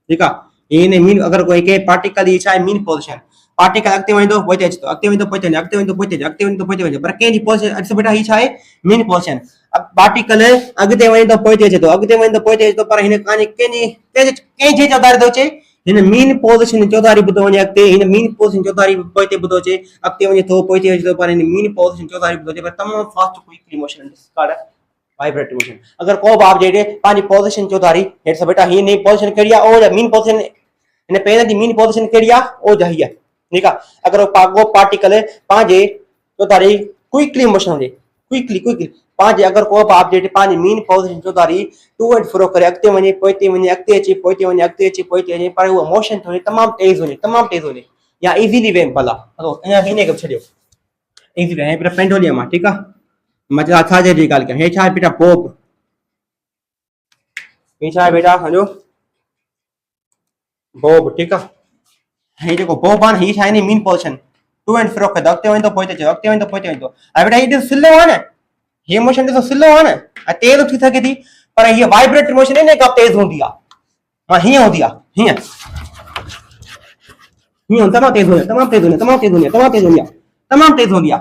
ठीक है ये ने मीन अगर कोई के पार्टिकल ही छा मीन पोजीशन पार्टिकल अगते वने तो पोइते पर के जी पोजीशन अच्छा बेटा ही छा मीन पोजीशन अब पार्टिकल अगते वने तो पोइते अचे तो अगते वने तो पोइते अचे तो पर हिन काने कंहिंजे चौधारी थो अचे हिन मीन पोज़ीशन चौधारी ॿुधो वञे अॻिते हिन मीन पोज़ीशन चौधारी पोइते ॿुधो अचे अॻिते वञे थो पोइते अचे थो पर हिन मीन पोज़ीशन चौधारी ॿुधो अचे पर तमामु fast quickly motion discard vibratory motion अगर को बि ऑब्जेक्ट पंहिंजी पोज़ीशन चौधारी हेठि सां बेटा हीअ पोज़ीशन कहिड़ी आहे ओ मीन पोज़ीशन हिन पेन जी मीन पोज़ीशन कहिड़ी आहे ओ जा हीअ ठीकु आहे अगर को पार्टिकल पंहिंजे चौधारी क्विकली मोशन हुजे क्विकली पांच अगर को ऑब्जेक्ट पांच मीन पोजीशन चौधारी टू एंड फ्रो करे अगते वने अगते अचे पोइते वने अगते अचे पर वो मोशन थोड़ी तमाम तेज होने या इजीली वे भला तो अया हिने के छडियो इजीली है पर पेंडोलियम मा ठीक है मतलब छा जे गाल के हे छा बेटा पोप हे छा बेटा हलो बोब ठीक है हे देखो बोब आन ही छा ने mean position to and fro करे अगते वने तो पोइते तो आ बेटा ये स्लो है ना ये मोशन तो स्लो है ना तेज थी सके थी पर ये वाइब्रेटरी मोशन है ना तेज होंदी आ हां हिया होंदी आ हिया तमाम तेज होंदी आ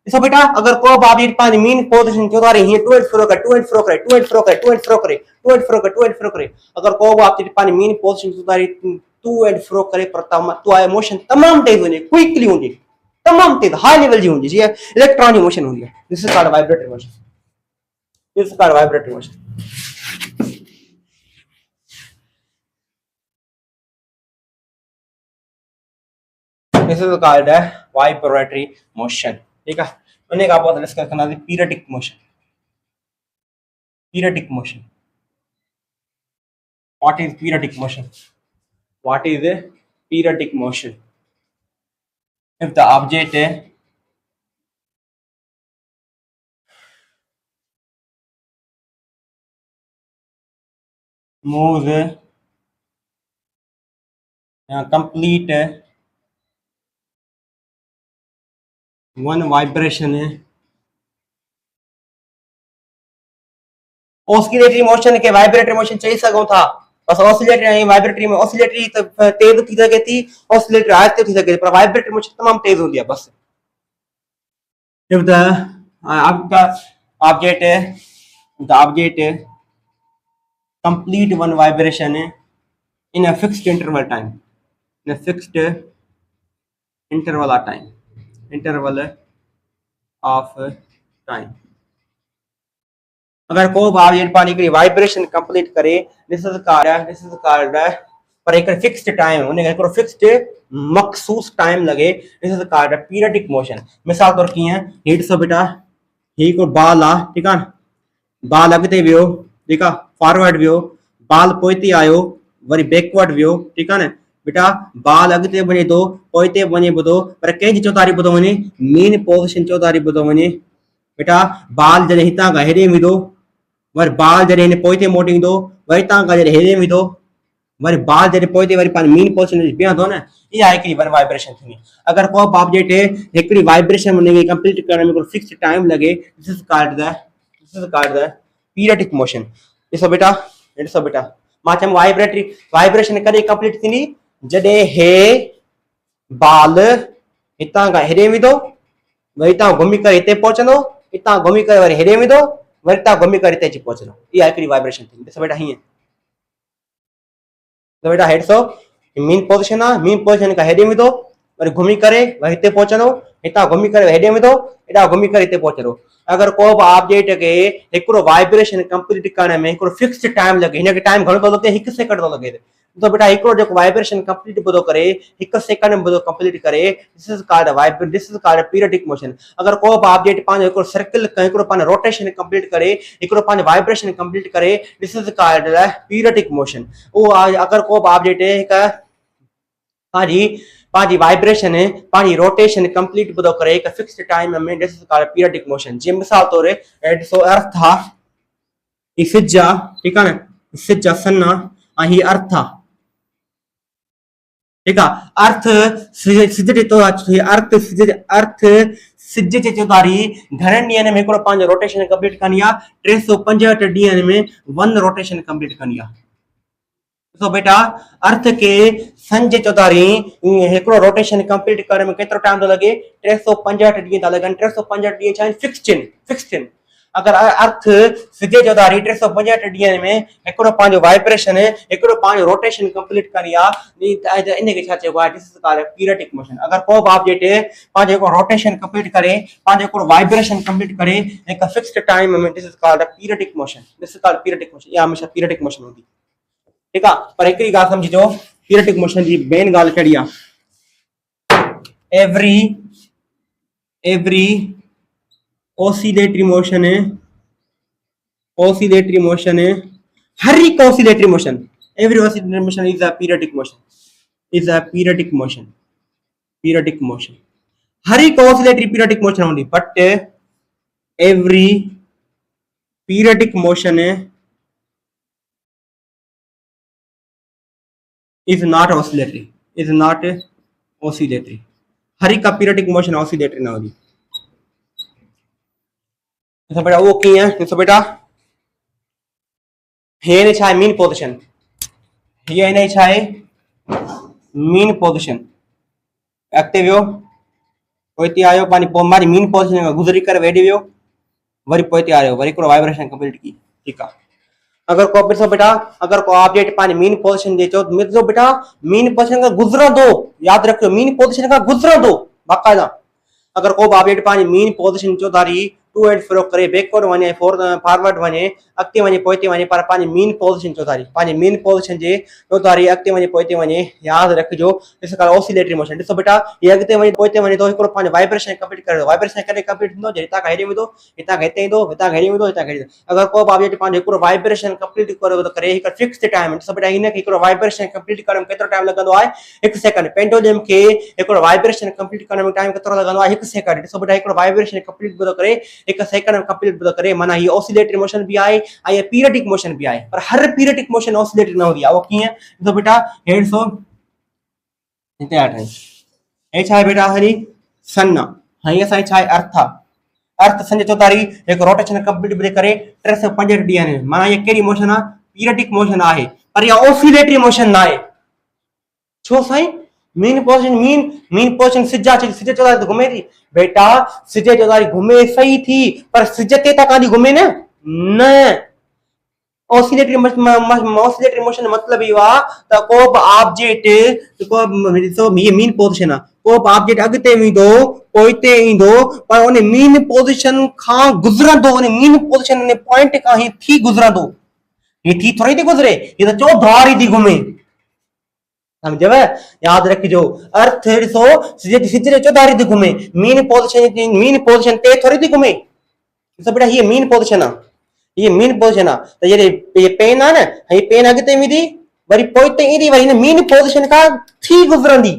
इसो बेटा अगर को बाबी पांच मीन पोजीशन चौधारी हिया टू एंड फ्रो करे अगर को बाबी पांच मीन पोजीशन चौधारी टू एंड फ्रो करे पर तो आए मोशन तमाम तेज होंदी क्विकली होंदी तमाम तेज हाई लेवल जी होंदी जी इलेक्ट्रॉनिक मोशन होंदी है this is called vibratory motion this is called a vibratory motion ठीक है मैंने कहा बहुत डिस्कस करना है periodic motion what is periodic motion if the object moves complete one vibration oscillatory motion के वाइब्रेटरी मोशन चई सघूं था बस ऑसिलेटरी ऐं वाइब्रेटरी में ऑसिलेटरी तेज थी सके थी ऑसिलेटरी आहिस्ते थी सके पर वाइब्रेटरी मोशन तमाम तेज होती है बस if the object complete one vibration in a fixed interval of time अगर को ऑब्जेक्ट पानी की वाइब्रेशन कंप्लीट करे दिस इज कॉल्ड पर एक फिक्स्ड टाइम उन्हें एक फिक्स्ड मखसूस टाइम लगे this is called periodic motion मिसाल तौर की है हीट सो बेटा ही को बाल आ ठीक है बाल अगते वियो ठीक है फॉरवर्ड वियो बाल पोइते आयो वरी बैकवर्ड वियो ठीक है ना बेटा बाल अगते वने तो पोइते वने बदो पर केज चौधारी बदो वने मीन पोजीशन चौधारी बदो वने बेटा बाल जने हिता का हेरे मिदो वर बाल जरे ने पोइते मोटिंग दो वरी ता का जरे हेरे मिदो वरी बाल जरे पोइते वरी पान मीन पोजीशन बिया दो ना ये है कि वन वाइब्रेशन थी अगर को ऑब्जेक्ट एकड़ी वाइब्रेशन ने कंप्लीट करने में कोई फिक्स्ड टाइम लगे this is called the periodic motion इसो बेटा माचम वाइब्रेशन करे कंप्लीट थी जडे हे बाल हिता का हेरे मिदो वरी ता घूमी कर इते पहुंचनो इता घूमी कर वरी हेरे मिदो वरी ता घूमी कर इते पहुंचनो ये एकड़ी वाइब्रेशन थी दिस बेटा हिए तो बेटा हेड सो मीन पोजीशन का हेडे में दो वरी घूमी करे वरी इते पहुंचनो इता घूमी करे हेडे में दो इता घूमी करे इते पहुंचनो अगर को ऑब्जेक्ट के एकरो वाइब्रेशन कंप्लीट करने में एकरो फिक्स्ड टाइम लगे इने के टाइम घणो तो लगे 1 सेकंड तो लगे तो बेटा एकरो जो वाइब्रेशन कंप्लीट बदो करे 1 सेकंड में बदो कंप्लीट करे this is called periodic motion अगर को ऑब्जेक्ट पान एकरो सर्कल एकरो पान रोटेशन कंप्लीट करे एकरो पान वाइब्रेशन कंप्लीट करे this is called periodic motion ओ अगर को ऑब्जेक्ट का पाजी वाइब्रेशन पाजी रोटेशन कंप्लीट बदो करे एक फिक्स्ड टाइम में this is called periodic motion जे मिसाल तौर सो अर्थ था ई सिजा ठीक है ना सिजा सन्ना आ ही अर्थ था ठीक है अर्थ सिजे तो अर्थ सिजे जे चौधारी घणन ॾींहनि में हिकिड़ो पंहिंजो रोटेशन कंप्लीट करनी आहे 365 ॾींहनि में वन रोटेशन कंप्लीट करनी आहे तो बेटा अर्थ के सन जे चौधारी हिकिड़ो रोटेशन कंप्लीट करण में केतिरो टाइम थो लगे 365 ॾींहं था लॻनि 365 ॾींहं छा फिक्स्ड अगर अर्थ सिजे जो दारी 365 ॾींहनि में हिकिड़ो पंहिंजो वाइब्रेशन हिकिड़ो पंहिंजो रोटेशन कंप्लीट करी आहे इन खे छा चइबो आहे, this is called periodic motion. अगर को बि ऑब्जेक्ट पंहिंजो हिकिड़ो रोटेशन कंप्लीट करे पंहिंजो हिकिड़ो वाइब्रेशन कंप्लीट करे हिकु फिक्स्ड टाइम में, this is called periodic motion. This is called periodic motion. इहा हमेशह पीरियडिक मोशन हूंदी, ठीकु आहे। पर हिकिड़ी ॻाल्हि सम्झिजो, पीरियडिक मोशन जी मेन ॻाल्हि कहिड़ी आहे, every oscillatory motion हर एक oscillatory motion, every oscillatory motion is a periodic motion, हर एक oscillatory periodic motion only, but every periodic motion is not oscillatory, हर एक का periodic motion oscillatory ना होगी। तो बेटा वो की है, तो बेटा ये नहीं चाहे मीन पोजीशन, ये नहीं चाहे मीन पोजीशन एक्टिव हो पोइते आयो पानी मारी मीन पोजीशन गुजरी कर वेडी वियो वरी पोइते आयो वरी को वाइब्रेशन कंप्लीट की, ठीक है। अगर को फिर बेटा अगर को ऑब्जेक्ट पानी मीन पोजीशन दे चो तो बेटा मीन पोजीशन का गुजरा दो, याद रखो मीन पोजीशन का गुजरा दो बाकायदा। अगर को ऑब्जेक्ट पानी मीन पोजीशन चो दारी टू एंड फ्रो करे बैकवर्ड वने फॉरवर्ड वने अगते वने पोइते वने पर पानी मीन पोजीशन चो दारी पानी मीन पोजीशन जे तो दारी अगते वने पोइते वने याद रखजो। इस का ऑसिलेटरी मोशन दिसो बेटा ये अगते वने पोइते वने तो एकरो पानी वाइब्रेशन कंप्लीट करे, वाइब्रेशन करे कंप्लीट नो जेता का हेडी में तो इता कहते दो इता हेडी में तो इता कहते। अगर को ऑब्जेक्ट पानी एकरो वाइब्रेशन कंप्लीट करे तो करे एक फिक्स्ड टाइम दिसो बेटा इने एकरो वाइब्रेशन कंप्लीट करे में केतरो टाइम लगंदो है 1 सेकंड। पेंडुलम के एकरो वाइब्रेशन कंप्लीट करे में टाइम केतरो लगंदो है 1 सेकंड। दिसो बेटा एकरो वाइब्रेशन कंप्लीट करे 1 सेकंड में कंप्लीट करे माना ये ऑसिलेटरी मोशन भी आए और ये पीरियडिक मोशन भी आए, पर हर पीरियडिक मोशन ऑसिलेटरी ना होदी वो की है। तो बेटा 150 इते आ रहे ए छाए बेटा हरी सन हाई असाई छाए अर्थ संजे चौधारी एक रोटेशन कंप्लीट करे 365 ॾींहनि में माना ये केड़ी मोशन आ पीरियडिक मोशन आहे, पर ये ऑसिलेटरी मोशन ना है। छो साईं मीन पोजीशन सिजा चौधारी तो घूमे थी बेटा, सिजे चौधारी घूमे सही थी पर सिजे ते ता कादी घूमे न ऑसिलेटरी मोशन मतलब ये वा त को ऑब्जेक्ट को तो ये मीन पोजीशन आ को ऑब्जेक्ट अगते विंदो पोइते इंदो पर ओने मीन पोजीशन खां गुजरंदो, ओने मीन पोजीशन ने पॉइंट का ही थी गुजरंदो, ये थी थोड़ी थी गुजरे, ये तो चौधारी थी घूमे समझव। याद रखिजो अर्थ ॾिसो सिजे चौधारी थी घूमे मीन पोजीशन ते थोड़ी थी घूमे। ॾिसो बेटा ये मीन पोजीशन आ, ये मीन पोजीशन आ तो ये पेन आ न ये पेन अगते विधी वरी पोइते ईंदी वरी इन मीन पोजीशन का थी गुजरंदी,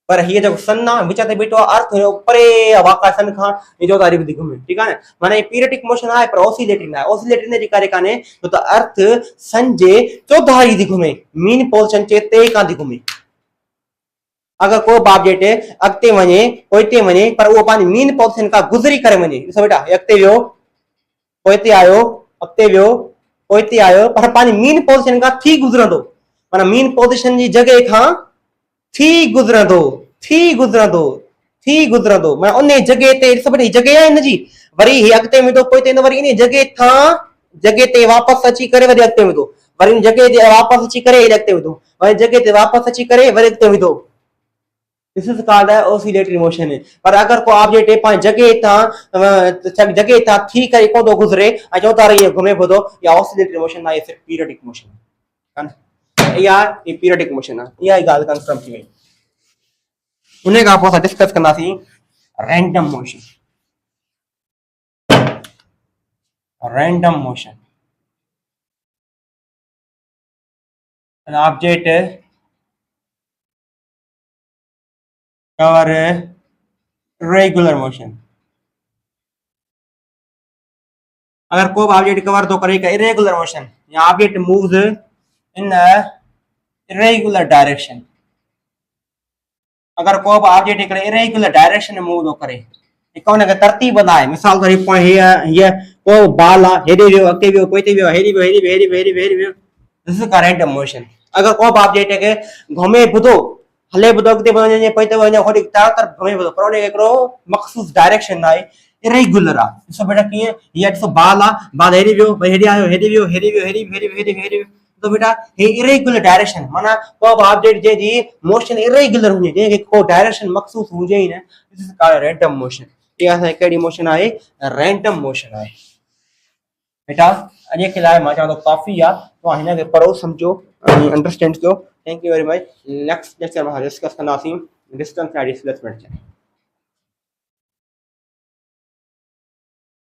पर ये जो सन आ विच ते बीठो अर्थ परे वाका सन खां ये चौधारी थी घूमे, ठीक है ना। माने ये पीरियडिक मोशन आहे पर ऑसिलेटरी ना, ऑसिलेटरी ने जे करे काने तो अर्थ सन जे चौधारी थी घूमे मीन पोजीशन चे ते का थी घूमे। अगर को ऑब्जेक्ट अगते वने पोइते वने पर वो पानी मीन पोजीशन का गुजरी करे वने, ॾिसो बेटा अगते वियो पोइते आयो अगते वियो पोइते आयो पर पानी मीन पोजीशन का थी गुजरंदो, माना मीन पोजीशन जी जगह खां थी गुजरंदो मैं उन्हें जगह ते ॾिसो बेटा जगह है इन जी वरी ही अगते में तो पोइते न वरी इन जगह ते वापस अची करे वरी अगते में तो वरी इन जगह ते वापस अची करे अगते में तो वरी जगह ते वापस अची करे वरी अगते में तो this is called oscillatory motion. पर अगर को ऑब्जेक्ट पाण जगह था थी करे को तो गुजरे आ चौधारी ये घूमे बोदो या ऑसिलेटरी मोशन ना, ये सिर्फ पीरियडिक मोशन है ना, या ये पीरियडिक मोशन है। या गाल कंफर्म थी वई उन्हें का पोसा डिस्कस करना थी random motion. an object cover regular motion। अगर कोई ऑब्जेक्ट कवर तो करेगा इरेगुलर मोशन या object moves in irregular direction. अगर कोई ऑब्जेक्ट एक इरेगुलर डायरेक्शन में मूव तो करे कौन का तरतीब बनाए, मिसाल तौर पर ये को बाल हेडी वियो अके वियो कोइते वियो हेडी वियो दिस इज रैंडम मोशन। अगर को ऑब्जेक्ट के घूमे बुदो हले बुदो अगते वने पोइते वने होडी चारों तरफ घूमे बुदो पर ओने एकरो मखसूस डायरेक्शन नाए इरेगुलर आहे। ॾिसो बेटा कीअं, हीअ ॾिसो बाल आहे, बाल हेॾे वियो वरी हेॾे आयो, हेॾे वियो हेॾे वियो हेॾे हेॾे हेॾे हेॾे वियो। तो बेटा हे इरेगुलर डायरेक्शन माना को बि ऑब्जेक्ट जी मोशन इरेगुलर हुजे, जंहिंखे को डायरेक्शन मखसूस हुजे ई न, this is called random motion. ये असांजी कहिड़ी मोशन आहे, रैंडम मोशन आहे। बेटा अॼु के लाइ मां चवां थो काफ़ी आहे, तव्हां हिन खे पढ़ो सम्झो ऐं अंडरस्टैंड कयो। Thank you very much. Next lecture में डिस्कस कंदासीं डिस्टेंस या डिस्प्लेसमेंट।